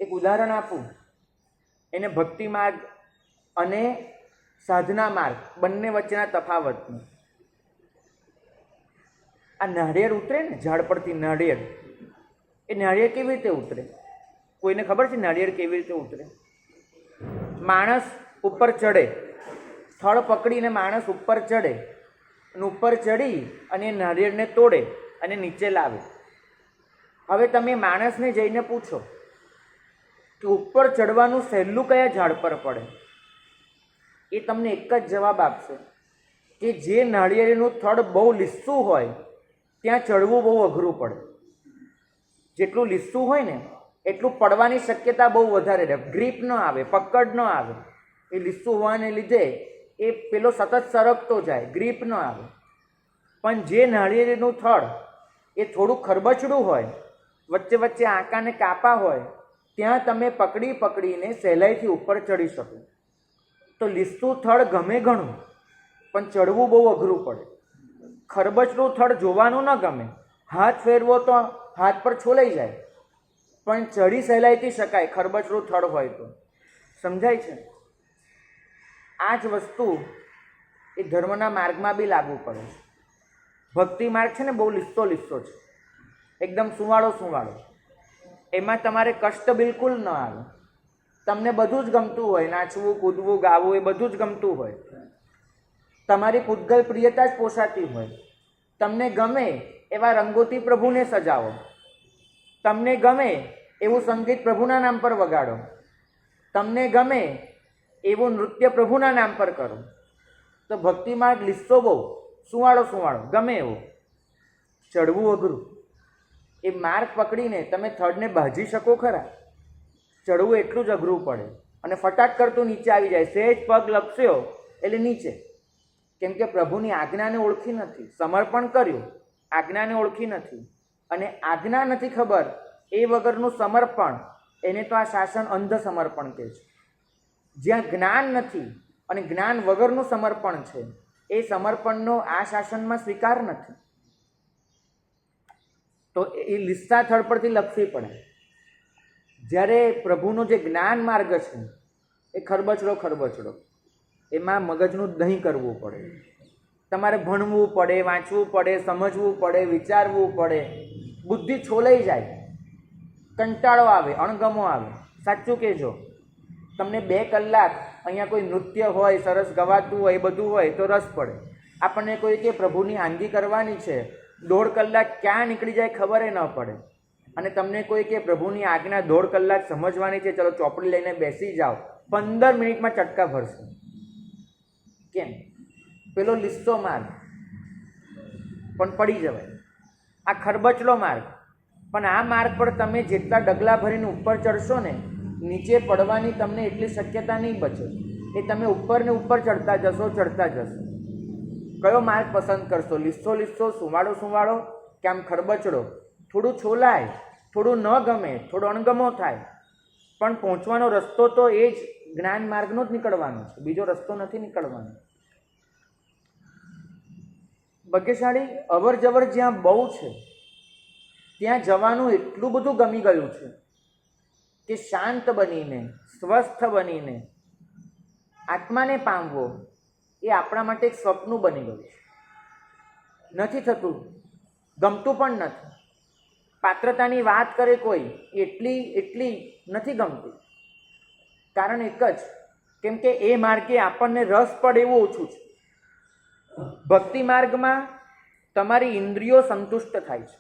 એક ઉદાહરણ આપું. એને ભક્તિ માર્ગ અને સાધના માર્ગ બંને વચ્ચેના તફાવતનું. આ નાળિયેર ઉતરે ને, ઝાડ પરથી નાળિયેર, એ નાળિયેર કેવી રીતે ઉતરે? કોઈને ખબર છે નાળિયેર કેવી રીતે ઉતરે? માણસ ઉપર ચડે, થડ પકડીને માણસ ઉપર ચડે અને ઉપર ચડી અને નાળિયેરને તોડે અને નીચે લાવે. હવે તમે માણસને જઈને પૂછો કે ઉપર ચડવાનું સહેલું કયા ઝાડ પર પડે? એ તમને એક જ જવાબ આપશે કે જે નાળિયેરનું થડ બહુ લીસું હોય ત્યાં ચડવું બહુ અઘરું પડે. જેટલું લીસું હોય ને એટલું પડવાની શક્યતા બહુ વધારે રહે, ગ્રીપ ન આવે, પકડ ન આવે. એ લીસું હોવાને લીધે એ પેલો સતત સરકતો જાય, ગ્રીપ ન આવે. પણ જે નાળિયેરનું થડ એ થોડું ખરબચડું હોય, વચ્ચે વચ્ચે આંકાને કાપા હોય, ત્યાં તમે પકડીને સહેલાઈથી ઉપર ચડી શકો. તો લીસું થડ ગમે ઘણું, પણ ચડવું બહુ અઘરું પડે. ખરબચડું થડ જોવાનું ન ગમે, હાથ ફેરવો તો હાથ પર છોલાઈ જાય, પણ ચડી સહેલાઈથી શકાય ખરબચડું થડ હોય તો. સમજાય છે? આ જ વસ્તુ એ ધર્મના માર્ગમાં બી લાગુ પડે છે. ભક્તિ માર્ગ છે ને બહુ લીસો છે. એકદમ સુવાળો સુવાળો, એમાં તમારે કષ્ટ બિલકુલ ન આવે, તમને બધું જ ગમતું હોય, નાચવું કૂદવું ગાવું એ બધું જ ગમતું હોય, તમારી પૂતગલ પ્રિયતા જ પોષાતી હોય, તમને ગમે એવા રંગોથી પ્રભુને સજાવો, તમને ગમે એવું સંગીત પ્રભુના નામ પર વગાડો, તમને ગમે એવું નૃત્ય પ્રભુના નામ પર કરો, તો ભક્તિ માર્ગ લીસો બહુ સુવાળો સુવાળો ગમે એવો, ચડવું અઘરું. એ માર્ગ પકડીને તમે થડને ભાજી શકો ખરા? ચડવું એટલું જ અઘરું પડે અને ફટાક કરતું નીચે આવી જાય, સહેજ પગ લપસ્યો એટલે નીચે. કેમ કે પ્રભુની આજ્ઞાને ઓળખી નથી, સમર્પણ કર્યું, આજ્ઞાને ઓળખી નથી, અને આજ્ઞા નથી ખબર એ વગરનું સમર્પણ, એને તો આ શાસન અંધ સમર્પણ કહે છે. જ્યાં જ્ઞાન નથી અને જ્ઞાન વગરનું સમર્પણ છે, એ સમર્પણનો આ શાસનમાં સ્વીકાર નથી. તો એ લીસ્સા થડ પરથી લપસી પડે. જ્યારે પ્રભુનો જે જ્ઞાન માર્ગ છે એ ખરબચડો, એમાં મગજનું દહીં કરવું પડે, તમારે ભણવું પડે, વાંચવું પડે, સમજવું પડે, વિચારવું પડે, બુદ્ધિ છોલાઈ જાય, કંટાળો આવે, અણગમો આવે. સાચું કહેજો, તમને 2 કલાક અહીંયા કોઈ નૃત્ય હોય, સરસ ગવાતું હોય, એ બધું હોય તો રસ પડે. આપણને કોઈ કે પ્રભુની આંગી કરવાની છે, 1.5 કલાક ક્યાં નીકળી જાય ખબર ન પડે. અને તમને કોઈ કે પ્રભુની આજ્ઞા 1.5 કલાક સમજવાની છે, ચલો ચોપડી લઈને બેસી જાઓ, 15 મિનિટમાં ચટકા ભરશે. કેમ? પેલો લીસ્સો માર્ગ પણ પડી જવાય, આ ખરબચલો માર્ગ. પણ આ માર્ગ પર તમે જેટલા ડગલા ભરીને ઉપર ચડશો ને, નીચે પડવાની તમને એટલી શક્યતા નહીં બચે. એ તમે ઉપર ને ઉપર ચડતા જશો. કયો માર્ગ પસંદ કરશો? લીસ્સો સુવાળો સુવાળો કે આમ ખરબચડો? થોડું છોલાય, થોડું ન ગમે, થોડો અણગમો થાય, પણ પહોંચવાનો રસ્તો તો એ જ જ્ઞાન માર્ગનો જ નીકળવાનો છે, બીજો રસ્તો નથી નીકળવાનો. ભાગ્યશાળી અવર જવર જ્યાં બહુ છે ત્યાં જવાનું એટલું બધું ગમી ગયું છે કે શાંત બનીને, સ્વસ્થ બનીને આત્માને પામવો એ આપણા માટે એક સ્વપ્ન બની ગયું છે. નથી થતું, ગમતું પણ નથી. પાત્રતાની વાત કરે કોઈ, એટલી નથી ગમતી. કારણ એક જ, કેમ કે એ માર્ગે આપણને રસ પડે એવું ઓછું છે. ભક્તિ માર્ગમાં તમારી ઇન્દ્રિયો સંતુષ્ટ થાય છે,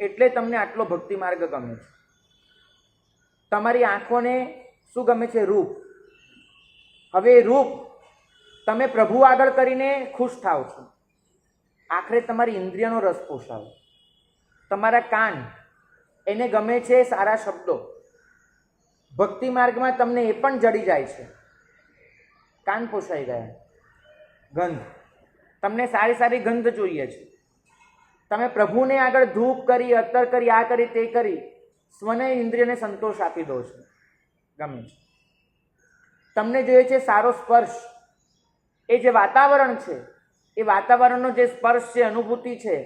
એટલે તમને આટલો ભક્તિ માર્ગ ગમે છે. તમારી આંખોને શું ગમે છે? રૂપ. હવે એ રૂપ તમે પ્રભુ આગળ કરીને ખુશ થાવ છો, આખરે તમારી ઇન્દ્રિયનો રસ પોષાવો. તમારા કાન, એને ગમે છે સારા શબ્દો. ભક્તિ માર્ગમાં તમને એ પણ જડી જાય છે, કાન પોષાઈ ગયા. ગંધ, તમને સારી ગંધ જોઈએ છે. તમે પ્રભુને આગળ ધૂપ કરી, અત્તર કરી, આ કરી, તે કરી, સ્વને ઇન્દ્રિયને સંતોષ આપી દો છો, ગમે છે. તમને જોઈએ છે સારો સ્પર્શ. એ જે વાતાવરણ છે, એ વાતાવરણનો જે સ્પર્શ છે, અનુભૂતિ છે,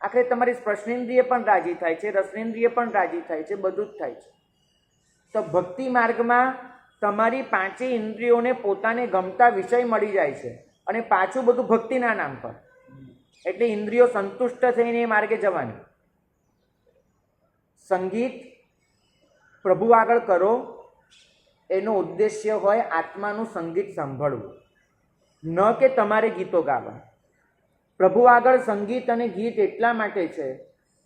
આખરે તમારી સ્પર્શેન્દ્રિય પણ રાજી થાય છે, રસનેન્દ્રિય પણ રાજી થાય છે, બધું જ થાય છે. તો ભક્તિ માર્ગમાં તમારી 5 ઇન્દ્રિયોને પોતાને ગમતા વિષય મળી જાય છે, અને પાછું બધું ભક્તિના નામ પર. એટલે ઇન્દ્રિયો સંતુષ્ટ થઈને એ માર્ગે જવાની. સંગીત પ્રભુ આગળ કરો, એનો ઉદ્દેશ્ય હોય આત્માનું સંગીત સાંભળવું, ન કે તમારે ગીતો ગાવા. પ્રભુ આગળ સંગીત અને ગીત એટલા માટે છે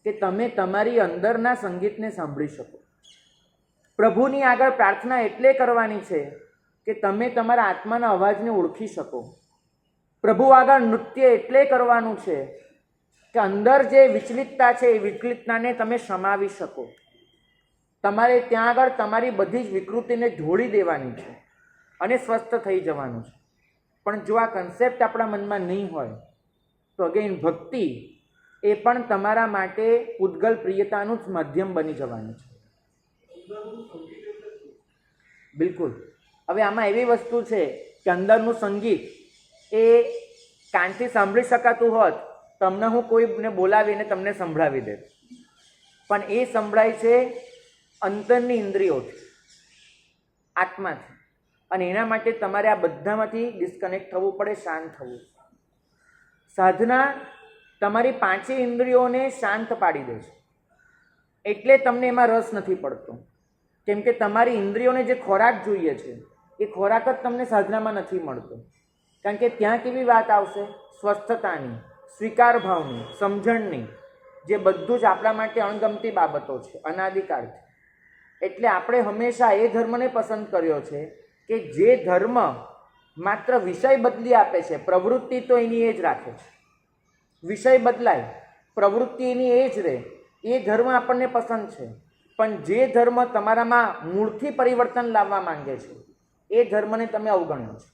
કે તમે તમારી અંદરના સંગીતને સાંભળી શકો. પ્રભુની આગળ પ્રાર્થના એટલે કરવાની છે કે તમે તમારા આત્માના અવાજને ઓળખી શકો. પ્રભુ આગળ નૃત્ય એટલે કરવાનું છે કે અંદર જે વિચલિતતા છે એ વિચલિતતાને તમે સમાવી શકો. તમારે ત્યાં આગળ તમારી બધી જ વિકૃતિને ઢોળી દેવાની છે અને સ્વસ્થ થઈ જવાનું છે. પણ જો આ કન્સેપ્ટ આપણા મનમાં નહીં હોય તો અગેન ભક્તિ એ પણ તમારા માટે પૂતગલ પ્રિયતાનું જ માધ્યમ બની જવાનું છે. બિલકુલ. હવે આમાં એવી વસ્તુ છે કે અંદરનું સંગીત એ કાનથી સાંભળી શકાતું હોત, તમને હું કોઈને બોલાવીને તમને સંભળાવી દે, પણ એ સંભળાય છે અંતરની ઇન્દ્રિયોથી, આત્માથી. અને એના માટે તમારે આ બધામાંથી ડિસ્કનેક્ટ થવું પડે, શાંત થવું. સાધના તમારી 5 ઇન્દ્રિયોને શાંત પાડી દે છે. એટલે તમને એમાં રસ નથી પડતો. કેમ કે તમારી ઇન્દ્રિયોને જે ખોરાક જોઈએ છે એ ખોરાક જ તમને સાધનામાં નથી મળતો. કારણ કે ત્યાં કેવી વાત આવશે? સ્વસ્થતાની, સ્વીકાર ભાવની, સમજણની, જે બધું જ આપણા માટે અણગમતી બાબતો છે અનાદિકાળથી. એટલે આપણે હંમેશા એ ધર્મને પસંદ કર્યો છે કે જે ધર્મ માત્ર વિષય બદલી આપે છે, પ્રવૃત્તિ તો એની એ જ રાખે છે. વિષય બદલાય, પ્રવૃત્તિ એની એ જ રહે, એ ધર્મ આપણને પસંદ છે. પણ જે ધર્મ તમારામાં મૂળથી પરિવર્તન લાવવા માંગે છે એ ધર્મને તમે અવગણ્યો છે.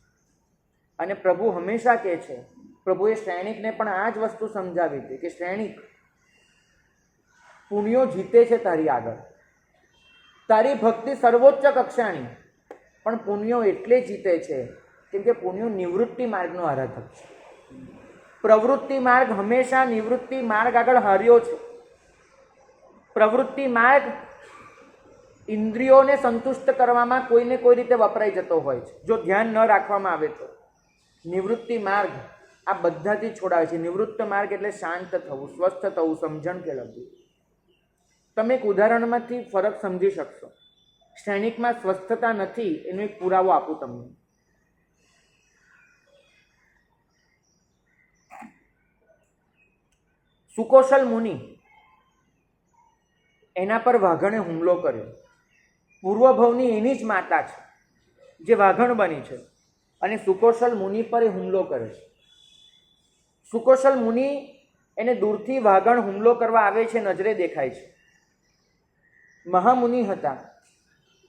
અને પ્રભુ હંમેશા કહે છે, પ્રભુએ શ્રેણિકને પણ આ જ વસ્તુ સમજાવી હતી કે શ્રેણિક, પુણ્યો જીતે છે તારી આગળ, તારી ભક્તિ સર્વોચ્ચ કક્ષાની, પણ પુણ્યો એટલે જીતે છે કેમ કે પુણ્યો નિવૃત્તિ માર્ગનો આરાધક છે. પ્રવૃત્તિ માર્ગ હંમેશા નિવૃત્તિ માર્ગ આગળ હાર્યો છે. પ્રવૃત્તિ માર્ગ ઇન્દ્રિયોને સંતુષ્ટ કરવામાં કોઈને કોઈ રીતે વપરાઈ જતો હોય છે જો ધ્યાન ન રાખવામાં આવે તો. નિવૃત્તિ માર્ગ આ બધાથી છોડાવે છે. નિવૃત્ત માર્ગ એટલે શાંત થવું, સ્વસ્થ થવું, સમજણ કેળવવી. તમે એક ઉદાહરણમાંથી ફરક સમજી શકશો. શ્રેણિકમાં સ્વસ્થતા નથી એનો એક પુરાવો આપું તમને. સુકોશલ મુનિ, એના પર વાઘણે હુમલો કર્યો. પૂર્વભવની એની જ માતા છે જે વાઘણ બની છે અને સુકોશલ મુનિ પર એ હુમલો કરે છે. સુકોશલ મુનિ એને દૂરથી વાઘણ હુમલો કરવા આવે છે, નજરે દેખાય છે. મહામુનિ હતા,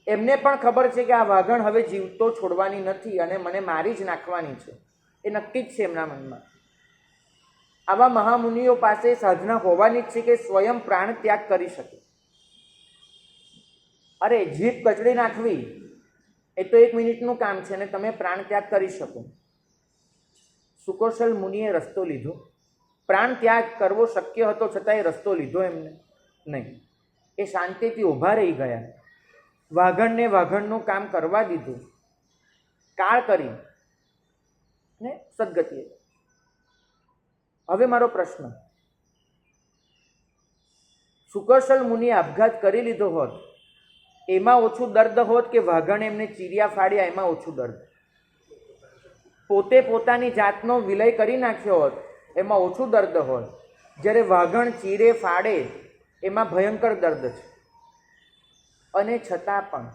એમને પણ ખબર છે કે આ વાઘણ હવે જીવતો છોડવાની નથી અને મને મારી જ નાખવાની છે, એ નક્કી જ છે એમના મનમાં. આવા મહામુનિઓ પાસે સાધના હોવાની જ છે કે સ્વયં પ્રાણ ત્યાગ કરી શકે. અરે જીભ કચડી નાખવી એ તો 1 મિનિટનું કામ છે અને તમે પ્રાણ ત્યાગ કરી શકો. સુકોશલ મુનિએ રસ્તો લીધો. પ્રાણ ત્યાગ કરવો શક્ય હતો છતાં એ રસ્તો લીધો એમને નહીં. એ શાંતિથી ઊભા રહી ગયા. વાઘણને વાઘણનું કામ કરવા દીધું, કાળ કરી ને સદગતિએ. હવે મારો પ્રશ્ન, સુકોશલ મુનિએ આપઘાત કરી લીધો હોત એમાં ઓછું દર્દ હોત કે વાઘણે એમને ચીરિયા ફાડ્યા એમાં ઓછું દર્દ? પોતે પોતાની જાતનો વિલય કરી નાખ્યો હોત એમાં ઓછું દર્દ હોત, જ્યારે વાઘણ ચીરે ફાડે એમાં ભયંકર દર્દ છે. અને છતાં પણ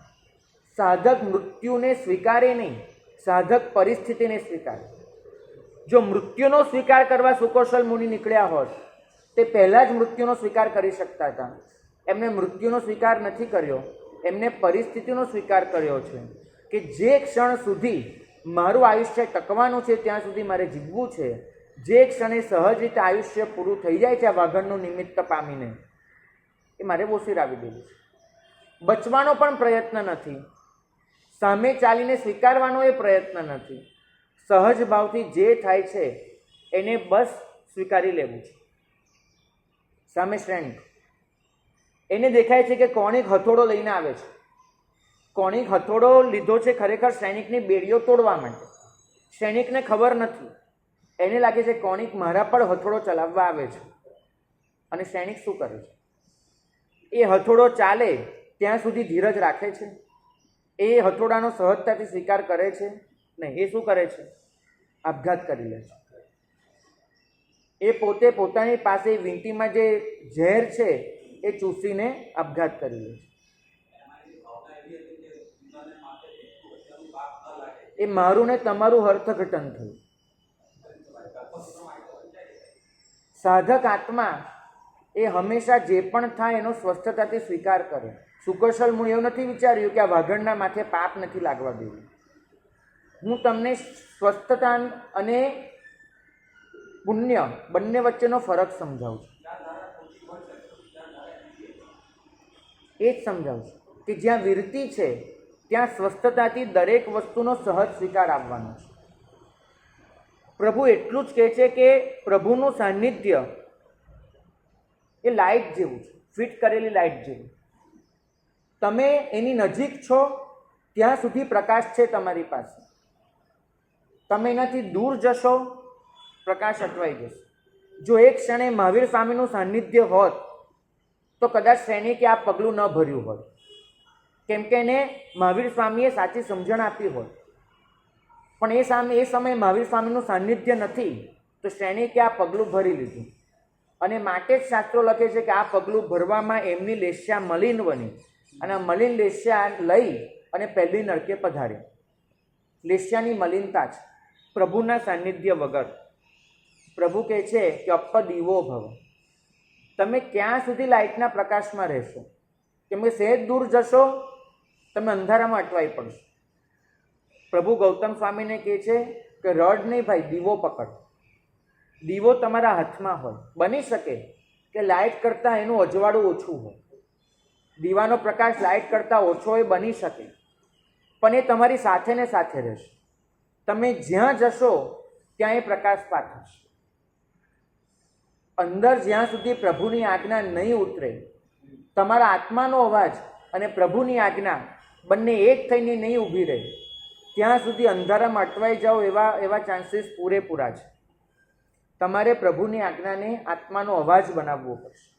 સાધક મૃત્યુને સ્વીકારે નહીં, સાધક પરિસ્થિતિને સ્વીકારે. જો મૃત્યુનો સ્વીકાર કરવા સુકોશલ મુનિ નીકળ્યા હોત તે પહેલાં જ મૃત્યુનો સ્વીકાર કરી શકતા હતા. એમને મૃત્યુનો સ્વીકાર નથી કર્યો, એમને પરિસ્થિતિનો સ્વીકાર કર્યો છે કે જે ક્ષણ સુધી મારું આયુષ્ય ટકવાનું છે ત્યાં સુધી મારે જીવવું છે. જે ક્ષણે સહજ રીતે આયુષ્ય પૂરું થઈ જાય છે આ વાઘણનું નિમિત્ત પામીને, એ મારે બોસીરાવી દેવું છે. બચવાનો પણ પ્રયત્ન નથી, સામે ચાલીને સ્વીકારવાનો એ પ્રયત્ન નથી. સહજ ભાવથી જે થાય છે એને બસ સ્વીકારી લેવું છે. સામે શ્રેણિક, એને દેખાય છે કે કોણિક હથોડો લઈને આવે છે. કોણિક હથોડો લીધો છે ખરેખર શ્રેણિકની બેડીઓ તોડવા માટે. શ્રેણિકને ખબર નથી, એને લાગે છે કોણિક મારા પર હથોડો ચલાવવા આવે છે. અને શ્રેણિક શું કરે છે? એ હથોડો ચાલે ત્યાં સુધી ધીરજ રાખે છે? એ હથોડાનો સહજતાથી સ્વીકાર કરે છે? નહીં. એ શું કરે છે? આપઘાત કરી લે છે. એ પોતે પોતાની પાસે વીંટીમાં જે ઝેર છે એ ચૂસીને આપઘાત કરી લે છે. એ મારું ને તમારું અર્થઘટન થયું. સાધક આત્મા એ હંમેશા જે પણ થાય એનો સ્વસ્થતાથી સ્વીકાર કરે. સુકોશલ મુનિ એવું નથી વિચાર્યું કે આ વાઘણના માથે પાપ નથી લાગવા દેવું. હું તમને સ્વસ્થતા અને પુણ્ય બંને વચ્ચેનો ફરક સમજાવું છું. એ જ સમજાવું છું કે જ્યાં વિરતિ છે ત્યાં સ્વસ્થતાથી દરેક વસ્તુનો સહજ સ્વીકાર આવવાનો છે. પ્રભુ એટલું જ કહે છે કે પ્રભુનું સાનિધ્ય એ લાઇટ જેવું છે, ફિટ કરેલી લાઇટ જેવું. તમે એની નજીક છો ત્યાં સુધી પ્રકાશ છે તમારી પાસે. તમે એનાથી દૂર જશો, પ્રકાશ અટવાઈ જશે. જો એક ક્ષણે મહાવીર સ્વામીનું સાનિધ્ય હોત તો કદાચ સૈનિકે આ પગલું ન ભર્યું હોય, કેમ કે એને મહાવીર સ્વામીએ સાચી સમજણ આપી હોય. પણ એ સમયે મહાવીર સ્વામીનું સાનિધ્ય નથી, તો સૈનિકે આ પગલું ભરી લીધું. અને માટે જ શાસ્ત્રો લખે છે કે આ પગલું ભરવામાં એમની લેસ્યા મલિન બની, અને મલિન લેસ્યા લઈ અને પહેલી નરકે પધારી. લેસ્યાની મલિનતા છે પ્રભુના સાનિધ્ય વગર. પ્રભુ કહે છે કે અપ દીવો ભવ, તમે ક્યાં સુધી લાઇટના પ્રકાશમાં રહેશો? કેમ કે સહેજ દૂર જશો તમે અંધારામાં અટવાઈ પડશો. પ્રભુ ગૌતમ સ્વામીને કહે છે કે રડ નહીં ભાઈ, દીવો પકડ. દીવો તમારા હાથમાં હોય. બની શકે કે લાઇટ કરતાં એનું અજવાળું ઓછું હોય, દીવાનો પ્રકાશ લાઇટ કરતાં ઓછો હોય, બની શકે, પણ એ તમારી સાથે ને સાથે રહેશે. તમે જ્યાં જશો ત્યાં એ પ્રકાશપાત હશે. અંદર જ્યાં સુધી પ્રભુની આજ્ઞા નહીં ઉતરે, તમારા આત્માનો અવાજ અને પ્રભુની આજ્ઞા બંને એક થઈને નહીં ઊભી રહે, ત્યાં સુધી અંધારામાં અટવાઈ જાઓ એવા ચાન્સીસ પૂરેપૂરા છે. તમારે પ્રભુની આજ્ઞાને આત્માનો અવાજ બનાવવો પડશે,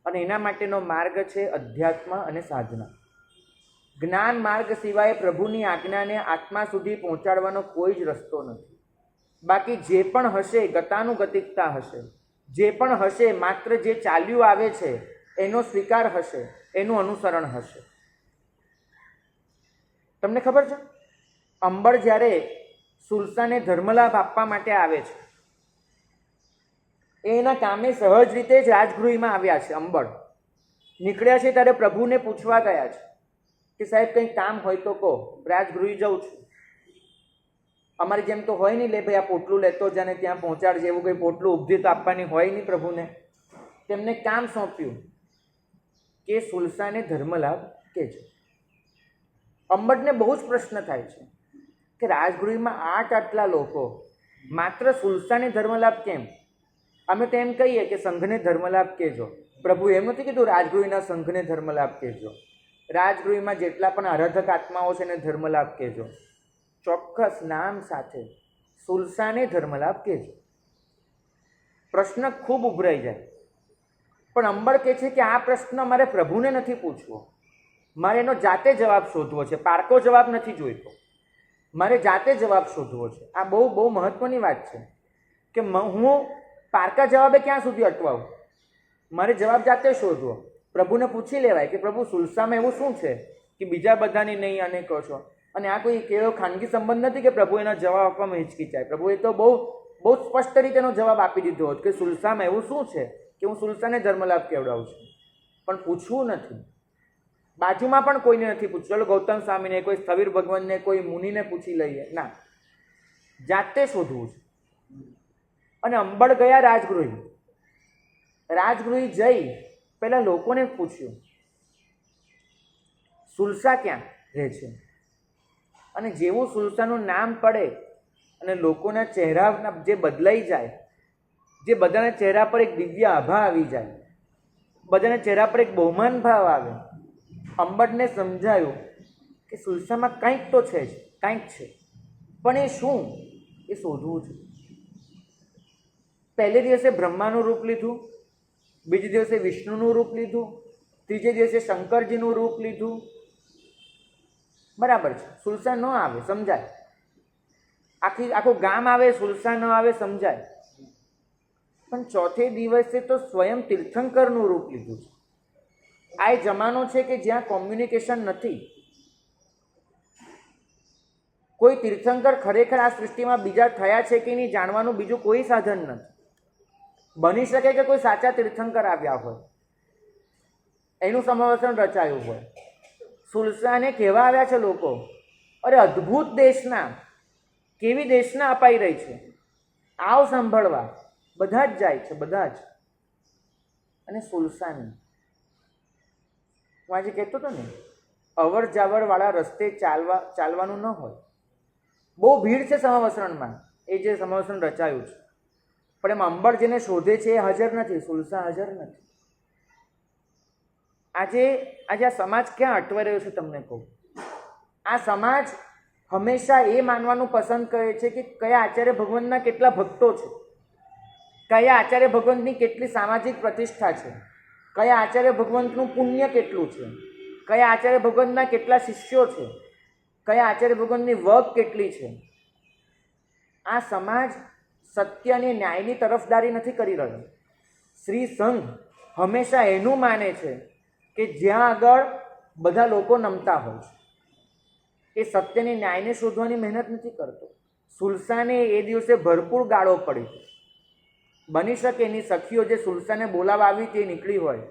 અને એના માટેનો માર્ગ છે અધ્યાત્મ અને સાધના. જ્ઞાન માર્ગ સિવાય પ્રભુની આજ્ઞાને આત્મા સુધી પહોંચાડવાનો કોઈ જ રસ્તો નથી. બાકી જે પણ હશે ગતાનુગતિકતા હશે, જે પણ હશે માત્ર જે ચાલ્યું આવે છે એનો સ્વીકાર હશે, એનું અનુસરણ હશે. તમને ખબર છે, અંબળ જ્યારે સુરસાને ધર્મલાભ આપવા માટે આવે છે, એના કામે સહજ રીતે જ રાજગૃહમાં આવ્યા છે. અંબળ નીકળ્યા છે ત્યારે પ્રભુને પૂછવા ગયા છે કે સાહેબ કંઈ કામ હોય તો કહો, રાજગૃહ જાઉં છું. અમારી જેમ તો હોય નહીં, લે ભાઈ આ પોટલું લેતો જાને ત્યાં પહોંચાડજે, એવું કંઈ પોટલું ઉપધી તો આપવાની હોય નહીં પ્રભુને. તેમને કામ સોંપ્યું કે સુલસાને ધર્મલાભ કહેજો. અંબળને બહુ જ પ્રશ્ન થાય છે કે રાજગૃહમાં આટલા લોકો, માત્ર સુલસાને ધર્મલાભ કેમ? અમે તો એમ કહીએ કે સંઘને ધર્મલાભ કહેજો. પ્રભુ એમ નથી કીધું રાજગૃહના સંઘને ધર્મલાભ કહેજો. રાજગૃહમાં જેટલા પણ આરાધક આત્માઓ છે એને ધર્મલાભ કહેજો. ચોક્કસ નામ સાથે સુલસાને ધર્મલાભ કહેજો. પ્રશ્ન ખૂબ ઉભરાઈ જાય. પણ અંબળ કહે છે કે આ પ્રશ્ન મારે પ્રભુને નથી પૂછવો, મારે એનો જાતે જવાબ શોધવો છે. પારકો જવાબ નથી જોઈતો, મારે જાતે જવાબ શોધવો છે. આ બહુ મહત્વની વાત છે કે હું પારકા જવાબે ક્યાં સુધી અટવાવું? મારે જવાબ જાતે શોધવો. પ્રભુને પૂછી લેવાય કે પ્રભુ સુલસામાં એવું શું છે કે બીજા બધાની નહીં અને કહો છો? અને આ કોઈ કેવો ખાનગી સંબંધ નથી કે પ્રભુ એનો જવાબ આપવામાં હિચકિચાય. પ્રભુએ તો બહુ સ્પષ્ટ રીતે એનો જવાબ આપી દીધો હતો કે સુલસામાં એવું શું છે કે હું સુલસાને ધર્મલાભ કેવડાવું છું. પણ પૂછવું નથી. બાજુમાં પણ કોઈને નથી પૂછવું. ચલો ગૌતમ સ્વામીને, કોઈ સ્થવિર ભગવાનને, કોઈ મુનિને પૂછી લઈએ, ના, જાતે શોધવું છે. અને અંબળ ગયા રાજગૃહ. રાજગૃહ જઈ પહેલાં લોકોને પૂછ્યું સુલસા ક્યાં રહે છે. અને જેવું સુલસાનું નામ પડે અને લોકોના ચહેરા જે બદલાઈ જાય, જે બધાના ચહેરા પર એક દિવ્ય આભા આવી જાય, બધાના ચહેરા પર એક બહુમાન ભાવ આવે. અંબળને સમજાયું કે સુલસામાં કંઈક તો છે જ, કંઈક છે, પણ એ શું એ શોધવું છે. પહેલે દિવસે બ્રહ્માનું રૂપ લીધું, બીજે દિવસે વિષ્ણુનું રૂપ લીધું, ત્રીજે દિવસે શંકરજીનું રૂપ લીધું. બરાબર છે, સુલસા ન આવે સમજાય, આખું ગામ આવે સુલસા ન આવે સમજાય. પણ ચોથે દિવસે તો સ્વયં તીર્થંકરનું રૂપ લીધું છે. આ એ જમાનો છે કે જ્યાં કોમ્યુનિકેશન નથી. કોઈ તીર્થંકર ખરેખર આ સૃષ્ટિમાં બીજા થયા છે કે નહીં જાણવાનું બીજું કોઈ સાધન નથી. બની શકે કે કોઈ સાચા તીર્થંકર આવ્યા હોય, એનું સમાવેશન રચાયું હોય. સુલસાને કહેવા આવ્યા છે લોકો, અરે અદ્ભુત દેશના, કેવી દેશના અપાઈ રહી છે, આવ સાંભળવા. બધા જ જાય છે, બધા જ. અને સુલસાની હું આજે કહેતો હતો ને, અવર જાવરવાળા રસ્તે ચાલવાનું ન હોય. બહુ ભીડ છે સમાવસરણમાં, એ જે સમાવસરણ રચાયું છે, પણ એમ અંબળ જેને શોધે છે એ હાજર નથી, સુલસા હાજર નથી. આજે આ સમાજ ક્યાં અટવાઈ રહ્યો છે તમને કહું. આ સમાજ હંમેશા એ માનવાનું પસંદ કરે છે કે કયા આચાર્ય ભગવાનના કેટલા ભક્તો છે, કયા આચાર્ય ભગવાનની કેટલી સામાજિક પ્રતિષ્ઠા છે, કયા આચાર્ય ભગવંતનું પુણ્ય કેટલું છે, કયા આચાર્ય ભગવંતના કેટલા શિષ્યો છે, કયા આચાર્ય ભગવંતની વગ કેટલી છે. આ સમાજ સત્ય અને ન્યાયની તરફદારી નથી કરી રહ્યો. શ્રી સંઘ હંમેશા એનું માને છે કે જ્યાં આગળ બધા લોકો નમતા હોય છે. એ સત્યની ન્યાયને શોધવાની મહેનત નથી કરતો. સુલસાને એ દિવસે ભરપૂર ગાળો પડી. બની શકે એની સખીઓ જે સુલસાને બોલાવવા આવી તે નીકળી હોય,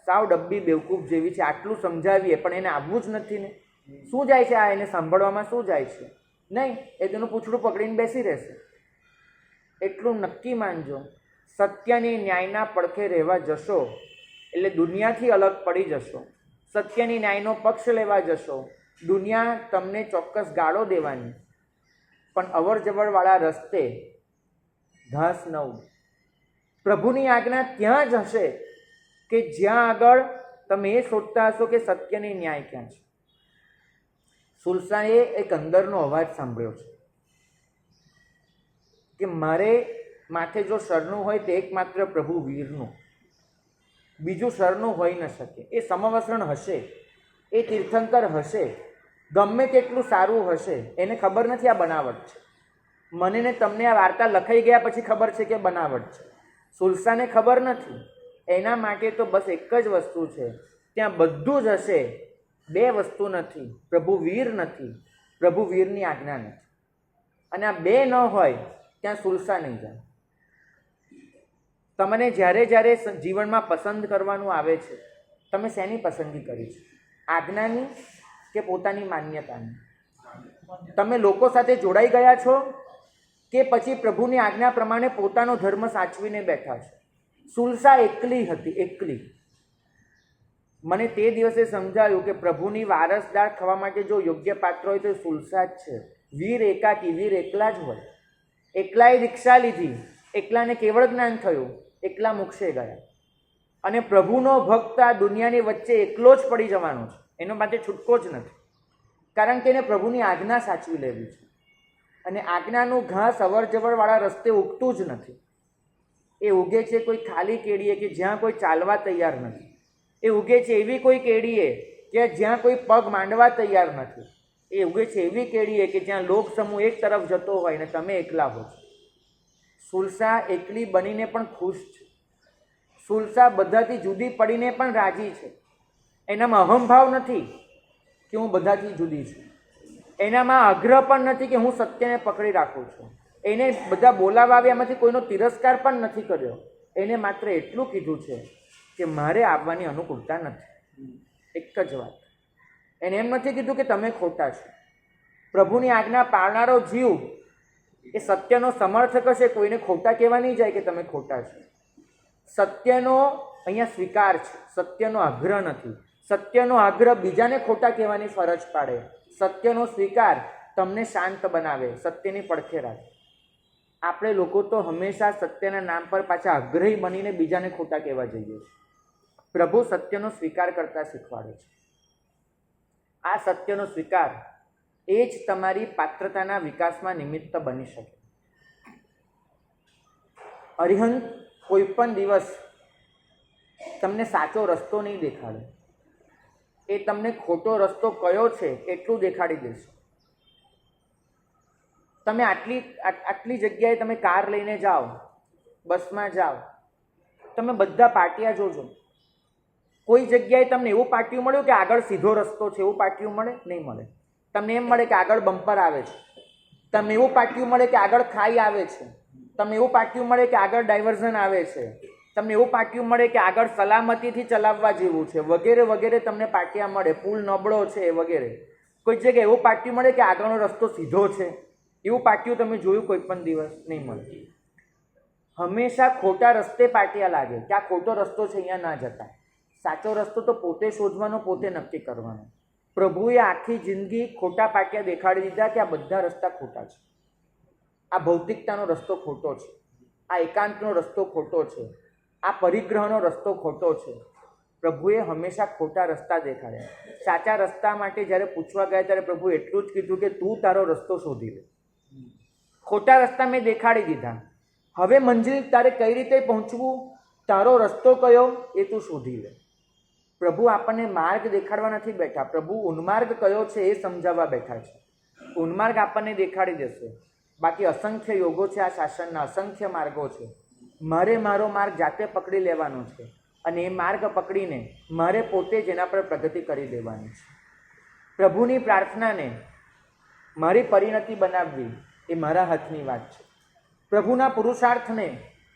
સાવ ડબ્બી બેવકૂફ જેવી છે, આટલું સમજાવીએ પણ એને આવવું જ નથી ને. શું જાય છે આ એને સાંભળવામાં, શું જાય છે? નહીં, એ તેનું પૂંછડું પકડીને બેસી રહેશે. એટલું નક્કી માનજો, સત્યની ન્યાયના પડખે રહેવા જશો એટલે દુનિયાથી અલગ પડી જશો. સત્યની ન્યાયનો પક્ષ લેવા જશો, દુનિયા તમને ચોક્કસ ગાળો દેવાની, પણ અવર જવરવાળા રસ્તે ઘાસ ન ઉગે. પ્રભુની આજ્ઞા ત્યાં જ હશે કે જ્યાં આગળ તમે એ શોધતા હશો કે સત્યની ન્યાય ક્યાં છે. સુલસાએ એક અંદરનો અવાજ સાંભળ્યો છે કે મારે માથે જો સરનું હોય તો એકમાત્ર પ્રભુ વીરનું, બીજું સરનું હોઈ ન શકે. એ સમવસ્ત્રણ હશે, એ તીર્થંકર હશે, ગમે તેટલું સારું હશે, એને ખબર નથી આ બનાવટ છે. મને ને તમને આ વાર્તા લખાઈ ગયા પછી ખબર છે કે બનાવટ છે. સુલસાને ખબર નથી. એના માટે તો બસ એક જ વસ્તુ છે, ત્યાં બધું જ હશે, બે વસ્તુ નથી, પ્રભુ વીર નથી, પ્રભુ વીરની આજ્ઞા નથી. અને આ બે ન હોય ત્યાં સુલસા નહીં જાય. તમને જ્યારે જ્યારે જીવનમાં પસંદ કરવાનું આવે છે, તમે શેની પસંદગી કરી છે? આજ્ઞાની કે પોતાની માન્યતાની? તમે લોકો સાથે જોડાઈ ગયા છો કે પછી પ્રભુની આજ્ઞા પ્રમાણે પોતાનો ધર્મ સાચવીને બેઠા છો? સુલસા એકલી હતી, એકલી. મને તે દિવસે સમજાયું કે પ્રભુની વારસદાર થવા માટે જો યોગ્ય પાત્ર હોય તો સુલસા જ છે. વીર એકાકી, વીર એકલા જ હોય. એકલાએ દીક્ષા લીધી, એકલાને કેવળ જ્ઞાન થયું, એકલા મોક્ષે ગયા. અને પ્રભુનો ભક્ત આ દુનિયાની વચ્ચે એકલો જ પડી જવાનો છે, એનો માટે છૂટકો જ નથી. કારણ કે એને પ્રભુની આજ્ઞા સાચવી લેવી છે. અને આજ્ઞાનું ઘાસ અવર જવરવાળા રસ્તે ઉગતું જ નથી. એ ઉગે છે કોઈ ખાલી કેડીએ કે જ્યાં કોઈ ચાલવા તૈયાર નથી. એ ઉગે છે એવી કોઈ કેડીએ કે જ્યાં કોઈ પગ માંડવા તૈયાર નથી. એ ઉગે છે એવી કેડીએ કે જ્યાં લોક સમૂહ એક તરફ જતો હોય ને તમે એકલા હો છો. સુલસા એકલી બનીને પણ ખુશ છે. સુલસા બધાથી જુદી પડીને પણ રાજી છે. એનામાં અહંભાવ નથી કે હું બધાથી જુદી છું. એનામાં આગ્રહ પણ નથી કે હું સત્યને પકડી રાખું છું. એને બધા બોલાવા આવ્યા એમાંથી કોઈનો તિરસ્કાર પણ નથી કર્યો. એને માત્ર એટલું કીધું છે કે મારે આવવાની અનુકૂળતા નથી. એક જ વાત. એને એમ નથી કીધું કે તમે ખોટા છો. પ્રભુની આજ્ઞા પાળનારો જીવ એ સત્યનો સમર્થક હશે, કોઈને ખોટા કહેવા નહીં જાય કે તમે ખોટા છો. સત્યનો અહીંયા સ્વીકાર છે, સત્યનો આગ્રહ નથી. સત્યનો આગ્રહ બીજાને ખોટા કહેવાની ફરજ પાડે. સત્યનો સ્વીકાર તમને શાંત બનાવે, સત્યની પડખે રાખે. આપણે લોકો તો હંમેશા સત્યના નામ પર પાછા આગ્રહી બનીને બીજાને ખોટા કહેવા જઈએ છીએ. પ્રભુ સત્યનો સ્વીકાર કરતા શીખવાડે છે. આ સત્યનો સ્વીકાર એ જ તમારી પાત્રતાના વિકાસમાં નિમિત્ત બની શકે. અરિહંત કોઈ પણ દિવસ તમને સાચો રસ્તો નહીં દેખાડે. એ તમને ખોટો રસ્તો કયો છે એટલું દેખાડી દેશે. તમે આટલી જગ્યાએ તમે કાર લઈને જાઓ, બસમાં જાઓ, તમે બધા પાટિયા જોજો. કોઈ જગ્યાએ તમને એવું પાટિયું મળ્યું કે આગળ સીધો રસ્તો છે, એવું પાટિયું મળે? નહીં મળે. તમને એમ મળે કે આગળ બમ્પર આવે છે. તમને એવું પાટિયું મળે કે આગળ ખાઈ આવે છે. તમને એવું પાટિયું મળે કે આગળ ડાયવર્ઝન આવે છે. તમને એવું પાટિયું મળે કે આગળ સલામતીથી ચલાવવા જેવું છે, વગેરે વગેરે તમને પાટિયા મળે. પુલ નબળો છે વગેરે. કોઈ જગ્યાએ એવું પાટિયું મળે કે આગળનો રસ્તો સીધો છે, એવું પાટિયું તમે જોયું કોઈ પણ દિવસ? નહીં મળે. હંમેશા ખોટા રસ્તે પાટિયા લાગે કે આ ખોટો રસ્તો છે, અહીંયા ના જતા. સાચો રસ્તો તો પોતે શોધવાનો, પોતે નક્કી કરવાનો. પ્રભુએ આખી જિંદગી ખોટા પાટિયા દેખાડી દીધા કે આ બધા રસ્તા ખોટા છે. આ ભૌતિકતાનો રસ્તો ખોટો છે, આ એકાંતનો રસ્તો ખોટો છે, આ પરિગ્રહનો રસ્તો ખોટો છે. પ્રભુએ હંમેશા ખોટા રસ્તા દેખાડ્યા. સાચા રસ્તા માટે જ્યારે પૂછવા ગયા ત્યારે પ્રભુએ એટલું જ કીધું કે તું તારો રસ્તો શોધી લે. ખોટા રસ્તા મેં દેખાડી દીધા, હવે મંજિલ તારે કઈ રીતે પહોંચવું તારો રસ્તો કયો એ તું શોધી લે. પ્રભુ આપણને માર્ગ દેખાડવા નથી બેઠા, પ્રભુ ઉન્માર્ગ કયો છે એ સમજાવવા બેઠા છે. ઉન્માર્ગ આપણને દેખાડી દેશે. બાકી અસંખ્ય યોગો છે આ શાસનના, અસંખ્ય માર્ગો છે. મારે મારો માર્ગ જાતે પકડી લેવાનો છે અને એ માર્ગ પકડીને મારે પોતે જ એના પર પ્રગતિ કરી દેવાની છે. પ્રભુની પ્રાર્થનાને મારી પરિણતિ બનાવવી એ મારા હાથની વાત છે. પ્રભુના પુરુષાર્થને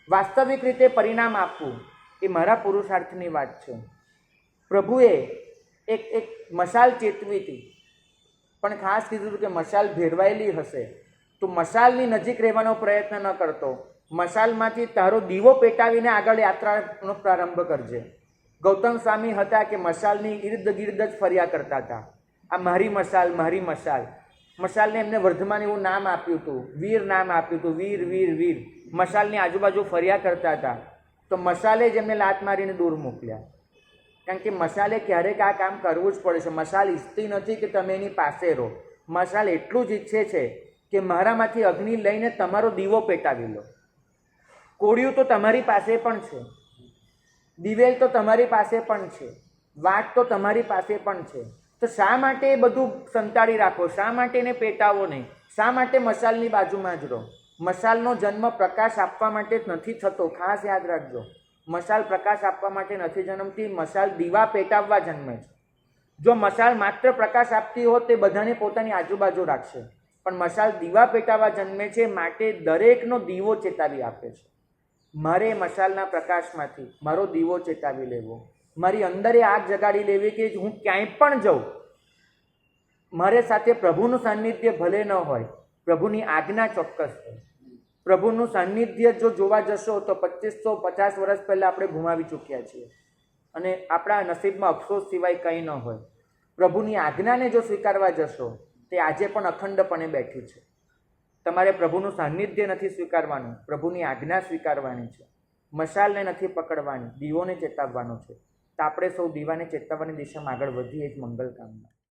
વાસ્તવિક રીતે પરિણામ આપવું એ મારા પુરુષાર્થની વાત છે. પ્રભુએ એક મશાલ ચેતવી હતી, પણ ખાસ કીધું કે મશાલ ભેરવાયેલી હશે તો મશાલની નજીક રહેવાનો પ્રયત્ન ન કરતો, મશાલમાંથી તારો દીવો પેટાવીને આગળ યાત્રાનો પ્રારંભ કરજે. ગૌતમ સ્વામી હતા કે મશાલની ઇર્દ ગિર્દ જ ફર્યા કરતા હતા. આ મારી મશાલ, મારી મશાલ. મશાલને એમને વર્ધમાન એવું નામ આપ્યું હતું, વીર નામ આપ્યું હતું, વીર વીર વીર. મશાલની આજુબાજુ ફર્યા કરતા હતા તો મશાલે જ એમને લાત મારીને દૂર મોકલ્યા. કારણ કે મશાલે ક્યારેક આ કામ કરવું જ પડે છે. મશાલ ઈચ્છતી નથી કે તમે એની પાસે રહો. મશાલ એટલું જ ઈચ્છે છે કે મારામાંથી અગ્નિ લઈને તમારો દીવો પેટાવી લો. કોળિયું તો તમારી પાસે પણ છે, દિવેલ તો તમારી પાસે પણ છે, વાટ તો તમારી પાસે પણ છે. તો શા માટે એ બધું સંતાડી રાખો? શા માટે એને પેટાવો નહીં? શા માટે મશાલની બાજુમાં જ રહો? મશાલનો જન્મ પ્રકાશ આપવા માટે જ નથી થતો, ખાસ યાદ રાખજો. મશાલ પ્રકાશ આપવા માટે નથી જન્મતી, મશાલ દીવા પેટાવવા જન્મે છે. જો મશાલ માત્ર પ્રકાશ આપતી હોત તે બધાને પોતાની આજુબાજુ રાખશે, પણ મશાલ દીવા પેટાવવા જન્મે છે, માટે દરેકનો દીવો ચેતાવી આપે છે. મારે મશાલના પ્રકાશમાંથી મારો દીવો ચેતાવી લેવો, મારી અંદર એ આગ જગાડી લેવી કે હું ક્યાંય પણ જાઉં મારે સાથે પ્રભુનું સાનિધ્ય ભલે ન હોય, પ્રભુની આજ્ઞા ચોક્કસ હોય. પ્રભુનું સાનિધ્ય જો જોવા જશો તો 2550 વર્ષ પહેલાં આપણે ગુમાવી ચૂક્યા છીએ અને આપણા નસીબમાં અફસોસ સિવાય કંઈ ન હોય. પ્રભુની આજ્ઞાને જો સ્વીકારવા જશો તે આજે પણ અખંડપણે બેઠી છે. તમારે પ્રભુનું સાનિધ્ય નથી સ્વીકારવાનું, પ્રભુની આજ્ઞા સ્વીકારવાની છે. મશાલને નથી પકડવાની, દીવોને ચેતવવાનો છે. તો આપણે સૌ દીવાને ચેતવવાની દિશામાં આગળ વધીએ જ મંગલ કામના.